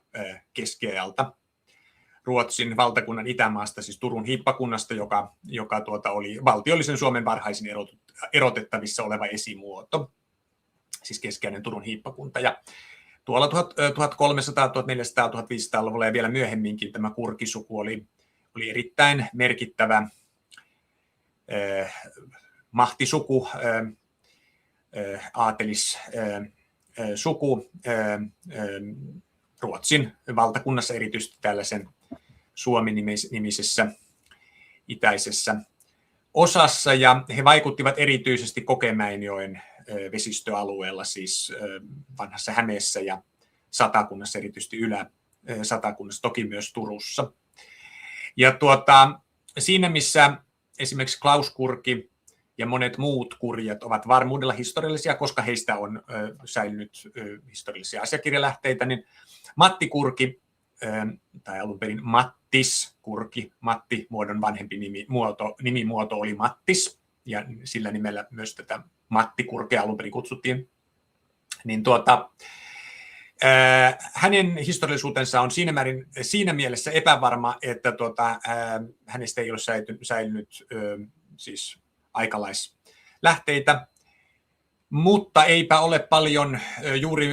keskiajalta. Ruotsin valtakunnan itämaasta, siis Turun hiippakunnasta, joka oli valtiollisen Suomen varhaisin erotettavissa oleva esimuoto, siis keskeinen Turun hiippakunta. Ja tuolla 1300, 1400, 1500-luvulla ja vielä myöhemminkin tämä kurkisuku oli erittäin merkittävä mahtisuku, aatelissuku Ruotsin valtakunnassa, erityisesti tällaisen Suomi-nimisessä itäisessä osassa, ja he vaikuttivat erityisesti Kokemäenjoen vesistöalueella, siis vanhassa Hämeessä ja Satakunnassa, erityisesti Ylä-Satakunnassa, toki myös Turussa. Ja siinä, missä esimerkiksi Klaus Kurki ja monet muut kurjat ovat varmuudella historiallisia, koska heistä on säilynyt historiallisia asiakirjalähteitä, niin Matti Kurki, tai alun perin Mattis Kurki, Matti-muodon vanhempi nimimuoto oli Mattis, ja sillä nimellä myös tätä Matti Kurkea alun perin kutsuttiin, niin hänen historiallisuutensa on siinä mielessä epävarma, että hänestä ei ole säilynyt siis aikalaislähteitä, Mutta eipä ole paljon juuri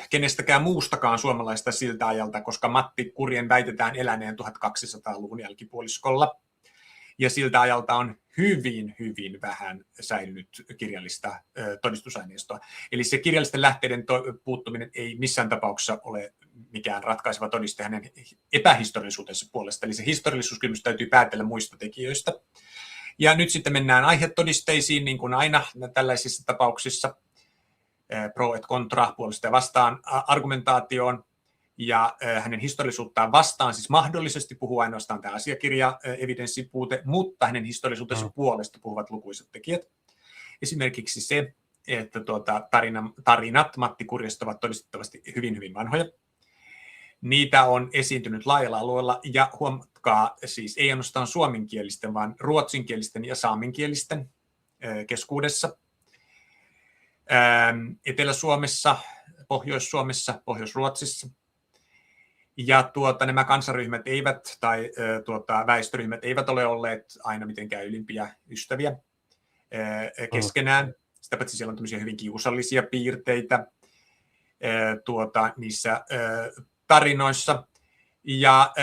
kenestäkään muustakaan suomalaista siltä ajalta, koska Matti Kurjen väitetään eläneen 1200-luvun jälkipuoliskolla. Ja siltä ajalta on hyvin, hyvin vähän säilynyt kirjallista todistusaineistoa. Eli se kirjallisten lähteiden puuttuminen ei missään tapauksessa ole mikään ratkaiseva todiste hänen epähistoriallisuutensa puolesta. Eli se historiallisuuskysymys täytyy päätellä muista tekijöistä. Ja nyt sitten mennään aihetodisteisiin, niin kuin aina tällaisissa tapauksissa, pro et contra, puolesta ja vastaan argumentaatioon, ja hänen historiallisuuttaan vastaan, siis mahdollisesti puhuu ainoastaan tämä asiakirja, evidenssipuute, mutta hänen historiallisuutensa puolesta puhuvat lukuisat tekijät. Esimerkiksi se, että tarinat Matti Kurjesta ovat todistettavasti hyvin, hyvin vanhoja. Niitä on esiintynyt laajalla alueella, ja huomatkaa, siis ei ainoastaan suomenkielisten, vaan ruotsinkielisten ja saamenkielisten keskuudessa. Etelä-Suomessa, Pohjois-Suomessa, Pohjois-Ruotsissa. Ja nämä kansaryhmät eivät, tai väestöryhmät eivät ole olleet aina mitenkään ylimpiä ystäviä keskenään. Sitä paitsi siellä on tämmöisiä hyvin kiusallisia piirteitä niissä tarinoissa. Ja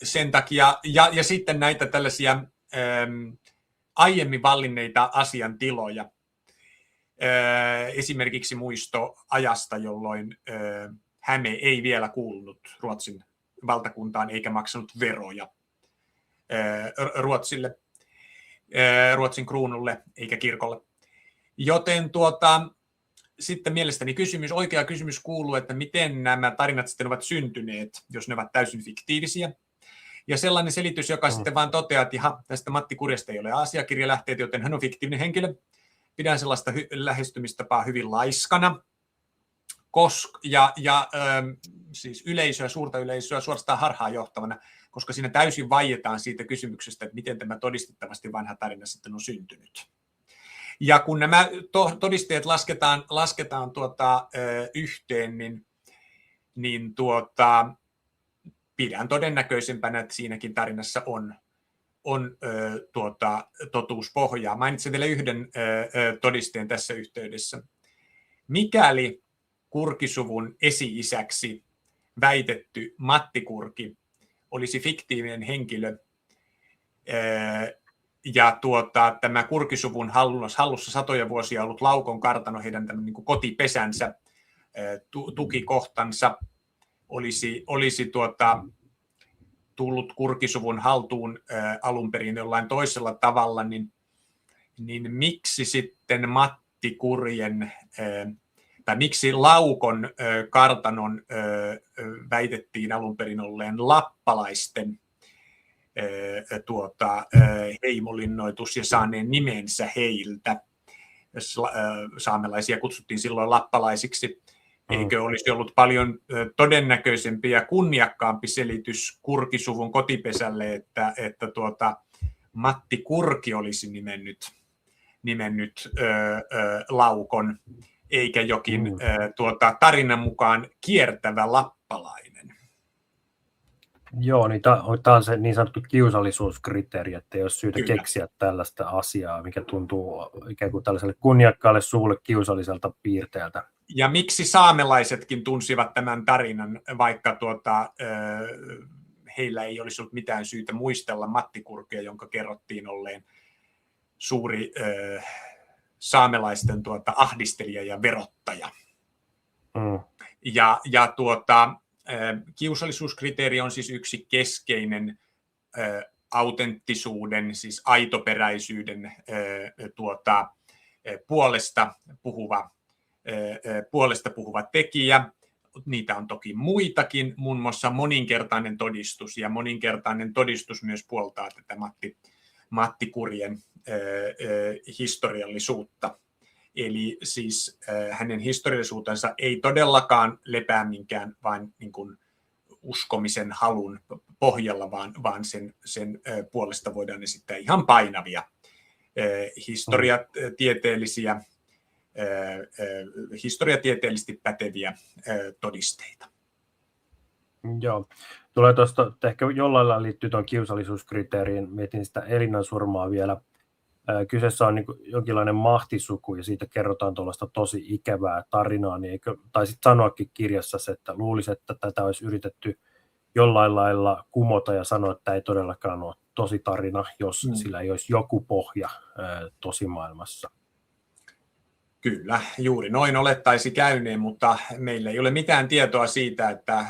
sen takia, ja sitten näitä tällaisia aiemmin vallinneita asiantiloja. Esimerkiksi muisto ajasta, jolloin Häme ei vielä kuulunut Ruotsin valtakuntaan eikä maksanut veroja Ruotsin kruunulle eikä kirkolle. Joten sitten mielestäni oikea kysymys kuuluu, että miten nämä tarinat sitten ovat syntyneet, jos ne ovat täysin fiktiivisiä. Ja sellainen selitys, joka sitten vaan toteaa, että tästä Matti Kurjesta ei ole asiakirjalähteitä, joten hän on fiktiivinen henkilö. Pidän sellaista lähestymistapaa hyvin laiskana. Siis suurta yleisöä suorastaan harhaan johtavana, koska siinä täysin vaietaan siitä kysymyksestä, että miten tämä todistettavasti vanha tarina sitten on syntynyt. Ja kun nämä todisteet lasketaan yhteen, niin pidän todennäköisempänä, että siinäkin tarinassa on totuuspohjaa. Mainitsen vielä yhden todisteen tässä yhteydessä. Mikäli Kurkisuvun esi-isäksi väitetty Matti Kurki olisi fiktiivinen henkilö, ja tämä Kurkisuvun hallussa satoja vuosia ollut Laukon kartano, heidän niin kuin kotipesänsä, tukikohtansa, olisi tullut Kurkisuvun haltuun alun perin jollain toisella tavalla, niin miksi sitten Matti Kurjen tai miksi Laukon kartanon väitettiin alun perin olleen lappalaisten heimolinnoitus ja saaneen nimensä heiltä. Saamelaisia kutsuttiin silloin lappalaisiksi. Eikö olisi ollut paljon todennäköisempi ja kunniakkaampi selitys Kurkisuvun kotipesälle, että Matti Kurki olisi nimennyt Laukon, eikä jokin tarinan mukaan kiertävä lappalainen. Joo, niin tämä on se niin sanottu kiusallisuuskriteeri, että ei ole syytä Kyllä. keksiä tällaista asiaa, mikä tuntuu ikään kuin tällaiselle kunniakkaalle suulle kiusalliselta piirteeltä. Ja miksi saamelaisetkin tunsivat tämän tarinan, vaikka heillä ei olisi ollut mitään syytä muistella Matti Kurkia, jonka kerrottiin olleen suuri saamelaisten ahdistelija ja verottaja. Ja kiusallisuuskriteeri on siis yksi keskeinen autenttisuuden, siis aitoperäisyyden puolesta puhuva tekijä. Niitä on toki muitakin, muun muassa moninkertainen todistus, ja moninkertainen todistus myös puoltaa tätä Matti Kurjen historiallisuutta. Eli siis hänen historiallisuutensa ei todellakaan lepää minkään vain niin kuin uskomisen halun pohjalla, vaan sen puolesta voidaan esittää ihan painavia historiatieteellisesti päteviä todisteita. Joo. Tulee tuosta, ehkä jollain lailla liittyy tuon kiusallisuuskriteeriin, mietin sitä Elinan surmaa vielä. kyseessä on niin kuin jonkinlainen mahtisuku ja siitä kerrotaan tuollaista tosi ikävää tarinaa, niin eikö taisit sanoakin kirjassa, että luulisi, että tätä olisi yritetty jollain lailla kumota ja sanoa, että tämä ei todellakaan ole tosi tarina, jos sillä ei olisi joku pohja tosimaailmassa. Kyllä, juuri noin olettaisi käyneen, mutta meillä ei ole mitään tietoa siitä, että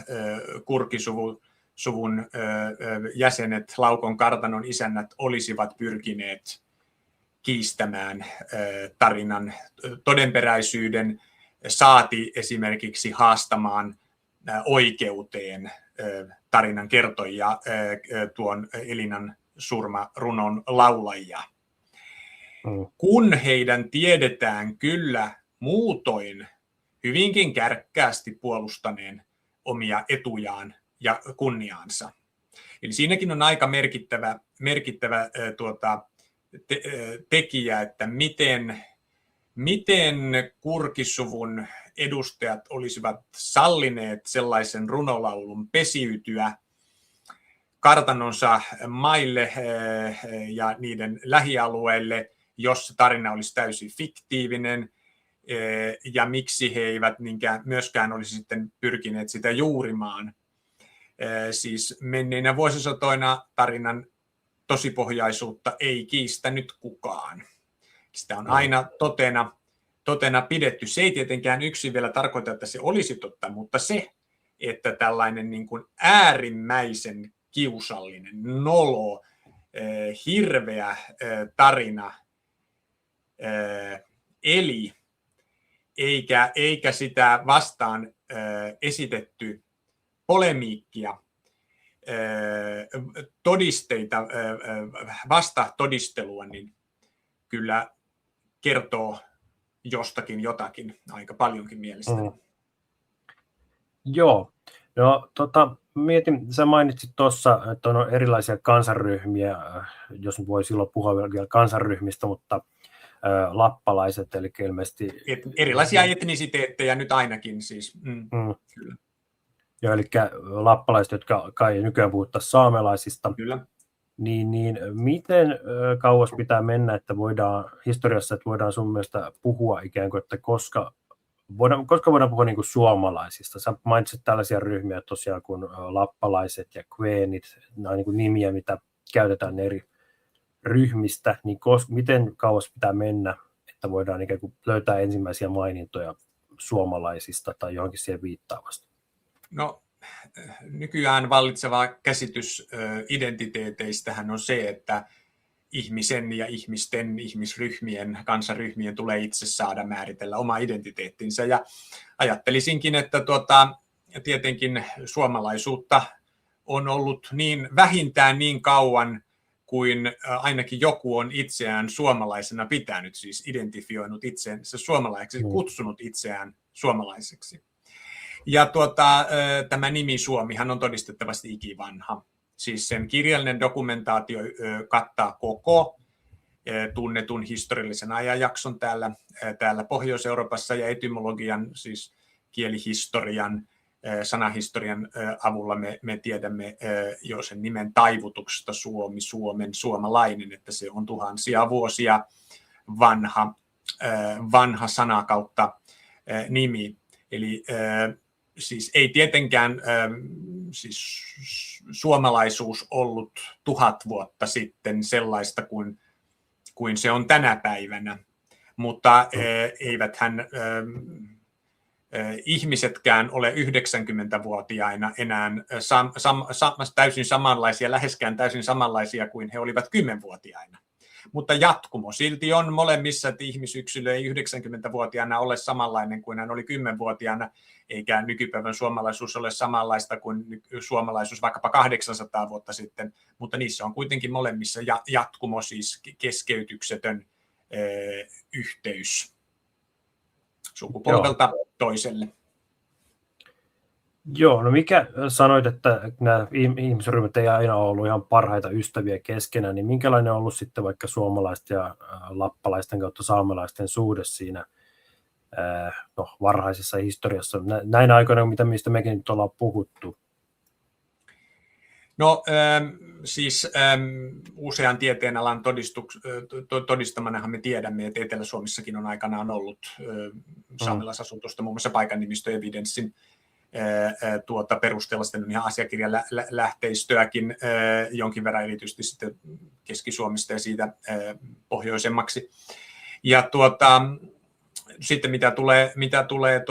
Kurkisuvun jäsenet, Laukon kartanon isännät olisivat pyrkineet kiistämään tarinan todenperäisyyden, saati esimerkiksi haastamaan oikeuteen tarinan kertojia, tuon Elinan surmarunon laulajia. Kun heidän tiedetään kyllä muutoin hyvinkin kärkkäästi puolustaneen omia etujaan ja kunniaansa. Eli siinäkin on aika merkittävä tekijä, että miten Kurkisuvun edustajat olisivat sallineet sellaisen runolaulun pesiytyä kartanonsa maille ja niiden lähialueille, jos tarina olisi täysin fiktiivinen, ja miksi he eivät myöskään olisi sitten pyrkineet sitä juurimaan. Siis menneinä vuosisatoina tarinan tosipohjaisuutta ei kiistänyt kukaan. Sitä on aina totena pidetty. Se ei tietenkään yksin vielä tarkoita, että se olisi totta, mutta se, että tällainen niin kuin äärimmäisen kiusallinen, nolo, hirveä tarina eli, eikä sitä vastaan esitetty polemiikkia, todisteita, vastatodistelua, niin kyllä kertoo jostakin jotakin aika paljonkin mielestäni. Joo. No, mietin, sä mainitsit tuossa, että on erilaisia kansanryhmiä, jos nyt voi silloin puhua vielä kansanryhmistä, mutta lappalaiset, eli ilmeisesti... Erilaisia etnisiteettejä nyt ainakin siis. Kyllä. Joo, eli lappalaiset, jotka kai nykyään puhuttaisiin saamelaisista. Kyllä. Niin miten kauas pitää mennä, että historiassa voidaan sun mielestä puhua ikään kuin, että koska voidaan puhua niin kuin suomalaisista? Sä mainitsit tällaisia ryhmiä tosiaan kuin lappalaiset ja kveenit, nämä on niin kuin nimiä, mitä käytetään eri ryhmistä, niin miten kauas pitää mennä, että voidaan ikään kuin löytää ensimmäisiä mainintoja suomalaisista tai johonkin siihen viittaavasta? No, nykyään vallitseva käsitys identiteeteistähän on se, että ihmisen ja ihmisryhmien, kansaryhmien tulee itse saada määritellä oma identiteettinsä. Ja ajattelisinkin, että tietenkin suomalaisuutta on ollut vähintään niin kauan kuin ainakin joku on itseään suomalaisena pitänyt, siis identifioinut itseensä suomalaiseksi, kutsunut itseään suomalaiseksi. Ja tämä nimi Suomihan on todistettavasti ikivanha. Siis sen kirjallinen dokumentaatio kattaa koko tunnetun historiallisen ajanjakson täällä Pohjois-Euroopassa ja etymologian, siis kielihistorian, sanahistorian avulla me tiedämme jo sen nimen taivutuksesta Suomi, Suomen, suomalainen, että se on tuhansia vuosia vanha sana kautta nimi. Eli siis ei tietenkään siis suomalaisuus ollut 1000 vuotta sitten sellaista kuin se on tänä päivänä, mutta eiväthän ihmisetkään ole 90-vuotiaina enää täysin samanlaisia, läheskään täysin samanlaisia kuin he olivat 10-vuotiaina. Mutta jatkumo silti on molemmissa, että ihmisyksilö ei 90-vuotiaana ole samanlainen kuin hän oli 10-vuotiaana, eikä nykypäivän suomalaisuus ole samanlaista kuin suomalaisuus vaikkapa 800 vuotta sitten, mutta niissä on kuitenkin molemmissa jatkumo, siis keskeytyksetön yhteys sukupolvelta toiselle. Joo, no mikä sanoit, että nämä ihmisryhmät ei aina ole ollut ihan parhaita ystäviä keskenään, niin minkälainen on ollut sitten vaikka suomalaisten ja lappalaisten kautta saamelaisten suhde siinä varhaisessa historiassa, näinä aikoina, mistä mekin nyt ollaan puhuttu? No Siis usean tieteenalan todistamanahan me tiedämme, että Etelä-Suomessakin on aikanaan ollut saamelaisasuntosta, muun muassa paikannimistoevidenssin perusteella sitten on ihan asiakirjalähteistöäkin jonkin verran, erityisesti sitten Keski-Suomesta ja siitä pohjoisemmaksi. Ja sitten mitä tulee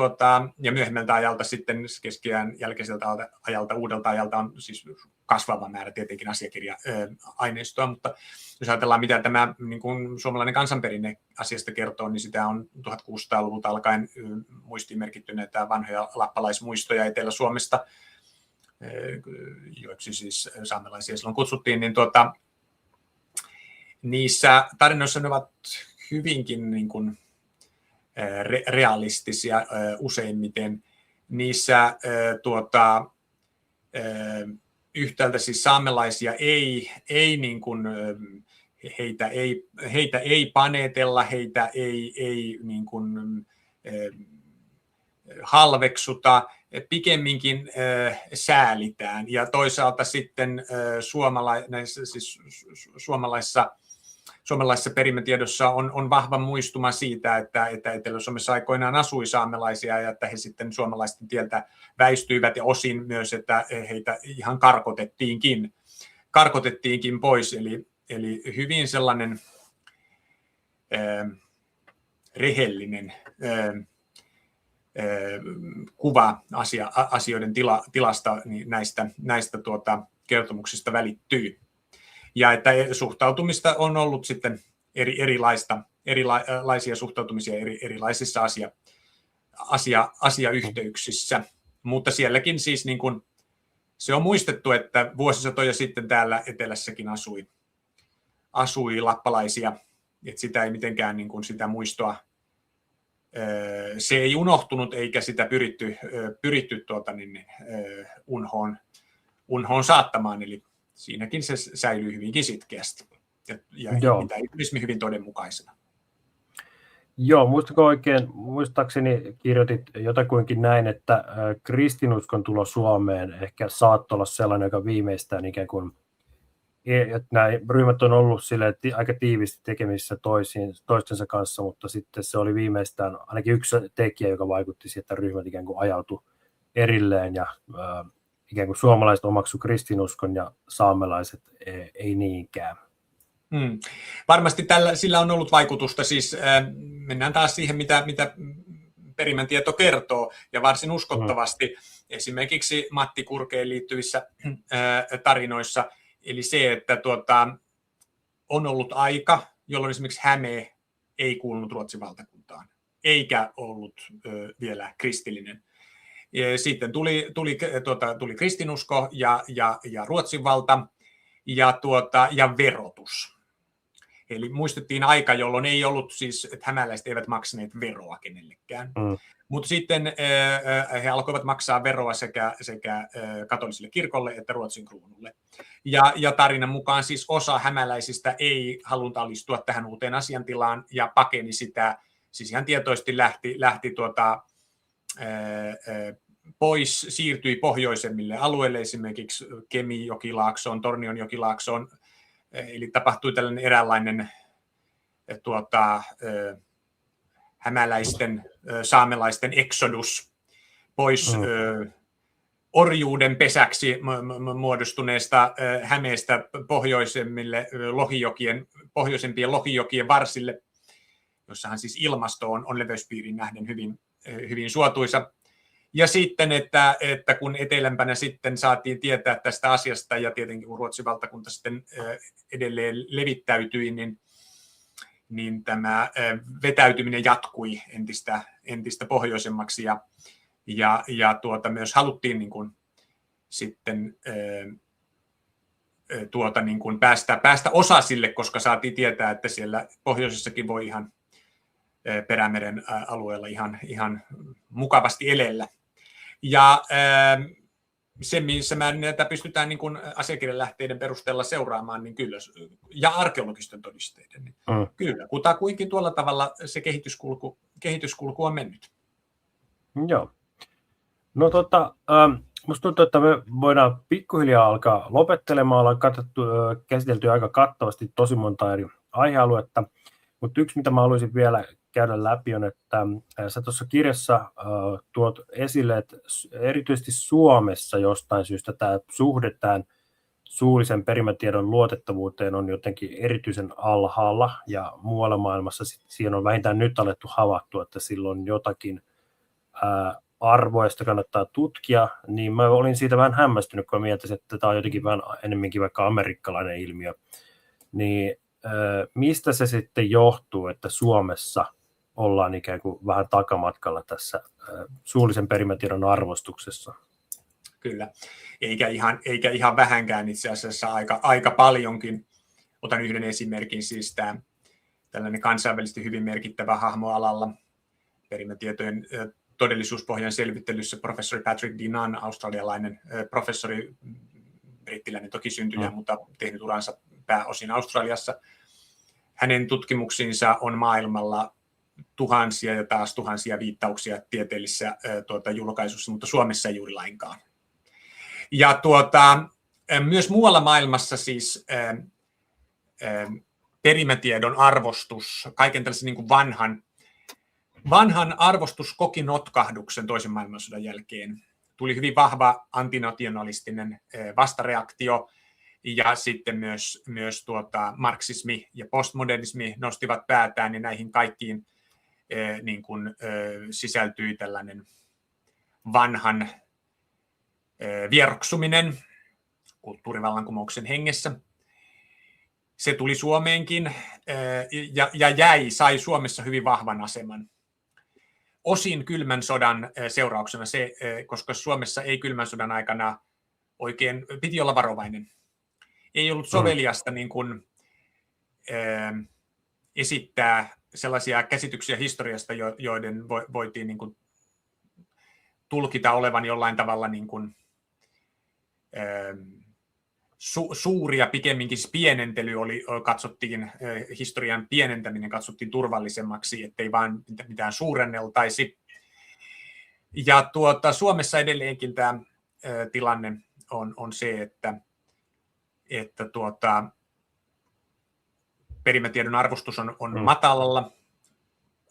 ja myöhemmältä ajalta sitten keskiajan jälkeiseltä ajalta, uudelta ajalta on siis kasvava määrä tietenkin asiakirja-aineistoa, mutta jos ajatellaan, mitä tämä niin kuin suomalainen kansanperinne asiasta kertoo, niin sitä on 1600-luvulta alkaen muistiin merkitty näitä vanhoja lappalaismuistoja Etelä-Suomesta, joiksi siis saamelaisia silloin kutsuttiin, niin niissä tarinoissa ne ovat hyvinkin niin kuin realistisia useimmiten. Niissä yhtäältä siis saamelaisia ei niin kuin, heitä ei panetella, heitä ei niin kuin, halveksuta, pikemminkin säälitään. Ja toisaalta sitten suomalaisessa perimätiedossa on vahva muistuma siitä, että Etelä-Suomessa aikoinaan asui saamelaisia ja että he sitten suomalaisten tieltä väistyivät ja osin myös, että heitä ihan karkotettiinkin pois. Eli hyvin sellainen rehellinen kuva asioiden tilasta niin näistä kertomuksista välittyy. Ja että suhtautumista on ollut sitten erilaisia suhtautumisia erilaisissa asiayhteyksissä. Mutta sielläkin siis niin kuin, se on muistettu, että vuosisatoja sitten täällä etelässäkin asui lappalaisia, että sitä ei mitenkään niin kuin sitä muistoa, se ei unohtunut eikä sitä pyritty unhoon saattamaan, eli siinäkin se säilyy hyvinkin sitkeästi ja idealismi hyvin todenmukaisena. Joo, muistaakseni kirjoitit jotakuinkin näin, että kristinuskon tulo Suomeen ehkä saattoi olla sellainen, joka viimeistään ikään kuin, että nämä ryhmät on ollut aika tiivisti tekemisissä toistensa kanssa, mutta sitten se oli viimeistään ainakin yksi tekijä, joka vaikutti siihen, että ryhmät ikään kuin ajautui erilleen ja ikään kuin suomalaiset omaksu kristinuskon ja saamelaiset ei niinkään. Varmasti sillä on ollut vaikutusta, siis mennään taas siihen, mitä perimän tieto kertoo, ja varsin uskottavasti esimerkiksi Matti Kurkeen liittyvissä tarinoissa, eli se, että on ollut aika, jolloin esimerkiksi Häme ei kuulunut Ruotsin valtakuntaan, eikä ollut vielä kristillinen. Sitten tuli kristinusko ja Ruotsin valta ja verotus. Eli muistettiin aika, jolloin ei ollut siis, että hämäläiset eivät maksaneet veroa kenellekään. Mutta sitten he alkoivat maksaa veroa sekä katoliselle kirkolle että Ruotsin kruunulle. Ja tarinan mukaan siis osa hämäläisistä ei halunnut alistua tähän uuteen asiantilaan ja pakeni sitä, siis ihan tietoisesti lähti pois, siirtyi pohjoisemmille alueille, esimerkiksi Kemijokilaaksoon, Tornion jokilaaksoon, eli tapahtui tällainen eräänlainen hämäläisten, saamelaisten exodus pois orjuuden pesäksi muodostuneesta Hämeestä pohjoisempien lohijokien varsille, jossahan siis ilmasto on leveyspiiriin nähden hyvin suotuisa. Ja sitten, että kun etelämpänä sitten saatiin tietää tästä asiasta ja tietenkin kun Ruotsin valtakunta sitten edelleen levittäytyi, niin tämä vetäytyminen jatkui entistä pohjoisemmaksi ja myös haluttiin niin kuin sitten niin kuin päästä osasille, koska saatiin tietää, että siellä pohjoisessakin voi ihan Perämeren alueella ihan mukavasti elellä. Ja se, missä määrin näitä pystytään niin kuin asiakirjalähteiden perusteella seuraamaan, niin kyllä, ja arkeologisten todisteiden, niin kyllä, kutakuinkin tuolla tavalla se kehityskulku on mennyt. Joo. No Musta tuntuu, että me voidaan pikkuhiljaa alkaa lopettelemaan. Ollaan käsitelty aika kattavasti tosi monta eri aihealuetta, mutta yksi, mitä mä haluaisin vielä käydä läpi, on, että sä tuossa kirjassa tuot esille, että erityisesti Suomessa jostain syystä tämä suhde tämän suullisen perimätiedon luotettavuuteen on jotenkin erityisen alhaalla, ja muualla maailmassa siihen on vähintään nyt alettu havaittua, että silloin jotakin arvoa, josta kannattaa tutkia, niin mä olin siitä vähän hämmästynyt, kun mietin, että tämä on jotenkin vähän enemmänkin vaikka amerikkalainen ilmiö. Niin mistä se sitten johtuu, että Suomessa ollaan ikään kuin vähän takamatkalla tässä suullisen perimätiedon arvostuksessa? Kyllä, eikä ihan vähänkään itse asiassa aika paljonkin. Otan yhden esimerkin, siis tällainen kansainvälisesti hyvin merkittävä hahmo alalla, perimätietojen todellisuuspohjan selvittelyssä professori Patrick D. Nunn, australialainen professori, brittiläinen toki syntyjä, mutta tehnyt uransa pääosin Australiassa. Hänen tutkimuksiinsa on maailmalla tuhansia ja taas tuhansia viittauksia tieteellisissä julkaisuissa, mutta Suomessa ei juuri lainkaan. Ja myös muualla maailmassa siis perimätiedon arvostus, kaiken tällaisen niin kuin vanhan arvostus koki notkahduksen toisen maailmansodan jälkeen. Tuli hyvin vahva antinationalistinen vastareaktio, ja sitten myös marksismi ja postmodernismi nostivat päätään, ja näihin kaikkiin niin kuin, sisältyi tällainen vanhan vieroksuminen kulttuurivallankumouksen hengessä. Se tuli Suomeenkin ja sai Suomessa hyvin vahvan aseman. Osin kylmän sodan seurauksena se, koska Suomessa ei kylmän sodan aikana oikein, piti olla varovainen. Ei ollut soveliasta niin kuin, esittää sellaisia käsityksiä historiasta, joiden voitiin niin kuin tulkita olevan jollain tavalla niin kuin, suuria, pikemminkin pienentely katsottiin, historian pienentäminen katsottiin turvallisemmaksi, ettei vaan mitään suurenneltaisi. Ja Suomessa edelleenkin tämä tilanne on se, että perimätiedon arvostus on matalalla.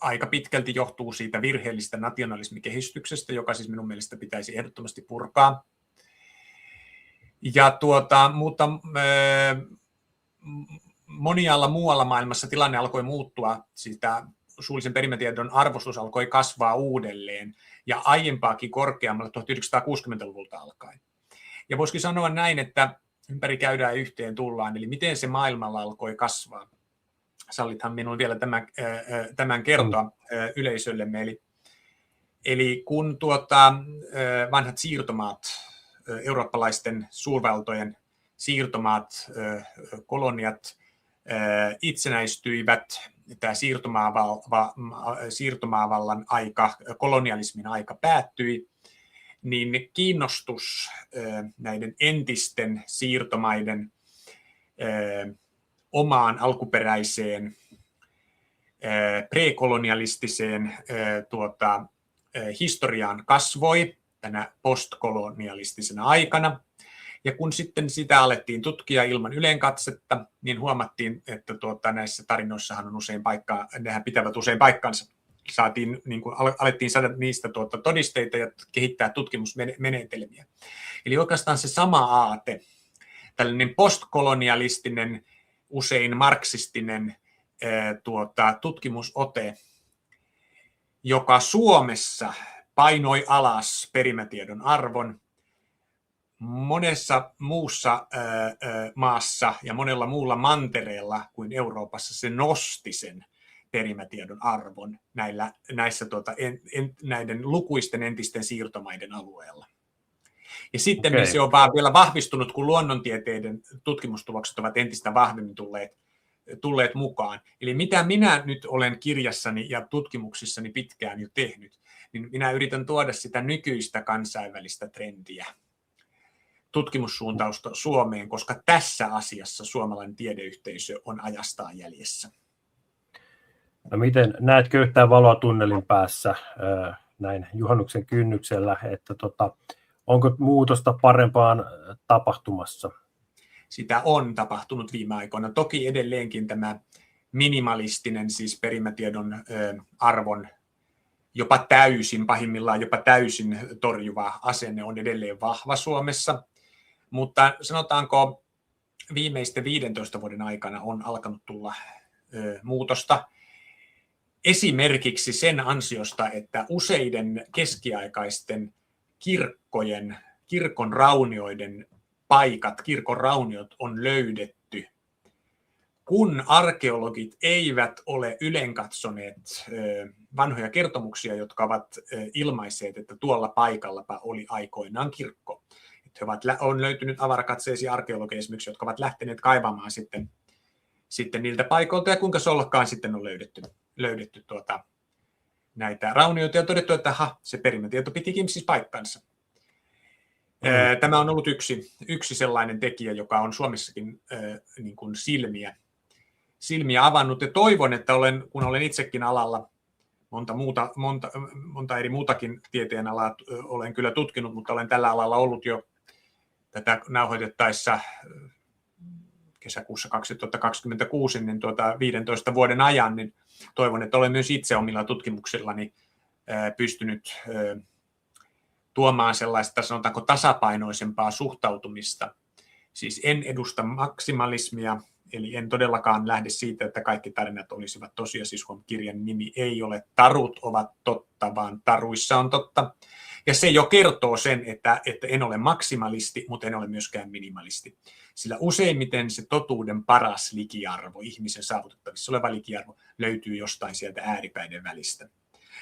Aika pitkälti johtuu siitä virheellistä nationalismikehityksestä, joka siis minun mielestä pitäisi ehdottomasti purkaa. Ja mutta monialla muualla maailmassa tilanne alkoi muuttua, siis tämä suullisen perimätiedon arvostus alkoi kasvaa uudelleen ja aiempaakin korkeammalle 1960-luvulta alkaen. Ja voisikin sanoa näin, että ympäri käydään yhteen tullaan, eli miten se maailmalla alkoi kasvaa. Sallithan minun vielä tämän kertoa yleisöllemme. Eli kun vanhat siirtomaat, eurooppalaisten suurvaltojen siirtomaat, koloniat itsenäistyivät, tämä siirtomaavallan aika, kolonialismin aika päättyi, niin kiinnostus näiden entisten siirtomaiden omaan alkuperäiseen prekolonialistiseen historiaan kasvoi tänä postkolonialistisena aikana. Ja kun sitten sitä alettiin tutkia ilman ylenkatsetta, niin huomattiin, että näissä tarinoissahan on usein nehän pitävät usein paikkansa. Alettiin saada niistä todisteita ja kehittää tutkimusmenetelmiä. Eli oikeastaan se sama aate, tällainen postkolonialistinen, usein marksistinen tutkimusote, joka Suomessa painoi alas perimätiedon arvon, monessa muussa maassa ja monella muulla mantereella kuin Euroopassa se nosti sen perimätiedon arvon näissä näiden lukuisten entisten siirtomaiden alueella. Ja sitten se on vaan vielä vahvistunut, kun luonnontieteiden tutkimustulokset ovat entistä vahvemmin tulleet mukaan. Eli mitä minä nyt olen kirjassani ja tutkimuksissani pitkään jo tehnyt, niin minä yritän tuoda sitä nykyistä kansainvälistä trendiä, tutkimussuuntausta Suomeen, koska tässä asiassa suomalainen tiedeyhteisö on ajastaan jäljessä. No miten, näetkö yhtään valoa tunnelin päässä näin juhannuksen kynnyksellä, että onko muutosta parempaan tapahtumassa? Sitä on tapahtunut viime aikoina. Toki edelleenkin tämä minimalistinen, siis perimätiedon arvon pahimmillaan jopa täysin torjuva asenne on edelleen vahva Suomessa, mutta sanotaanko viimeisten 15 vuoden aikana on alkanut tulla muutosta. Esimerkiksi sen ansiosta, että useiden keskiaikaisten kirkon raunioiden paikat, kirkon rauniot on löydetty, kun arkeologit eivät ole ylenkatsoneet vanhoja kertomuksia, jotka ovat ilmaisseet, että tuolla paikallapa oli aikoinaan kirkko. On löytynyt avarakatseisia arkeologeja esimerkiksi, jotka ovat lähteneet kaivamaan sitten niiltä paikoilta, ja kuinka se ollakaan sitten on löydetty näitä raunioita ja todettu, että se perimätieto pitikin siis paikkansa. Tämä on ollut yksi sellainen tekijä, joka on Suomessakin niin kuin silmiä avannut, ja toivon, että kun olen itsekin alalla monta eri muutakin tieteenalaa olen kyllä tutkinut, mutta olen tällä alalla ollut jo tätä nauhoitettaessa kesäkuussa 2026, niin 15 vuoden ajan, niin toivon, että olen myös itse omilla tutkimuksillani pystynyt tuomaan sellaista, sanotaanko, tasapainoisempaa suhtautumista. Siis en edusta maksimalismia, eli en todellakaan lähde siitä, että kaikki tarinat olisivat tosia. Siis kirjan nimi ei ole Tarut ovat totta, vaan Taruissa on totta. Ja se jo kertoo sen, että en ole maksimalisti, mutta en ole myöskään minimalisti. Sillä useimmiten se totuuden paras likiarvo, ihmisen saavutettavissa oleva likiarvo, löytyy jostain sieltä ääripäiden välistä.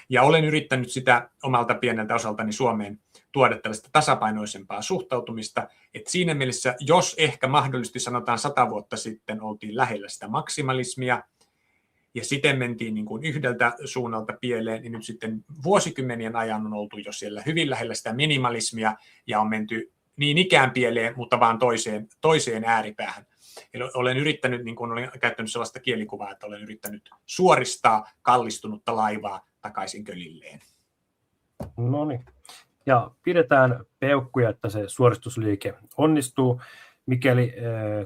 Ja olen yrittänyt sitä omalta pieneltä osaltani Suomeen tuoda tällaista tasapainoisempaa suhtautumista, että siinä mielessä, jos ehkä mahdollisesti sanotaan 100 vuotta sitten oltiin lähellä sitä maksimalismia, ja siten mentiin niin kuin yhdeltä suunnalta pieleen, niin nyt sitten vuosikymmenien ajan on oltu jo siellä hyvin lähellä sitä minimalismia, ja on menty niin ikään pieleen, mutta vaan toiseen ääripäähän. Eli olen yrittänyt, niin kuin olen käyttänyt sellaista kielikuvaa, että olen yrittänyt suoristaa kallistunutta laivaa takaisin kölilleen. No niin. Ja pidetään peukkuja, että se suoristusliike onnistuu. Mikäli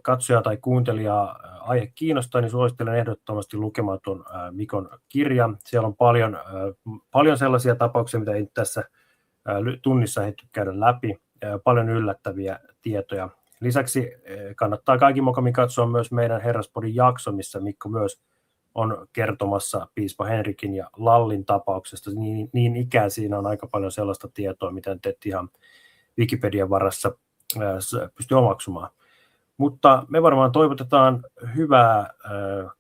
katsoja tai kuuntelija aihe kiinnostaa, niin suosittelen ehdottomasti lukemaan tuon Mikon kirjan. Siellä on paljon sellaisia tapauksia, mitä ei tässä tunnissa ehditty käydä läpi. Paljon yllättäviä tietoja. Lisäksi kannattaa kaikin mokamin katsoa myös meidän Herraspodin jakso, missä Mikko myös on kertomassa piispa Henrikin ja Lallin tapauksesta. Niin ikään siinä on aika paljon sellaista tietoa, mitä te ihan Wikipedian varassa pysty omaksumaan. Mutta me varmaan toivotetaan hyvää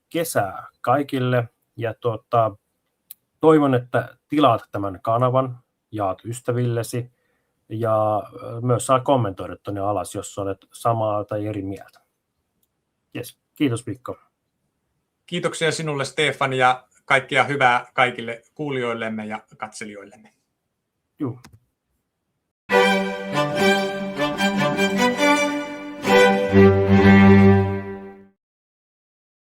kesää kaikille ja toivon, että tilaat tämän kanavan, jaat ystävillesi ja myös saa kommentoida tuonne alas, jos olet samaa tai eri mieltä. Yes. Kiitos Mikko. Kiitoksia sinulle Stefan ja kaikkea hyvää kaikille kuulijoillemme ja katselijoillemme. Joo.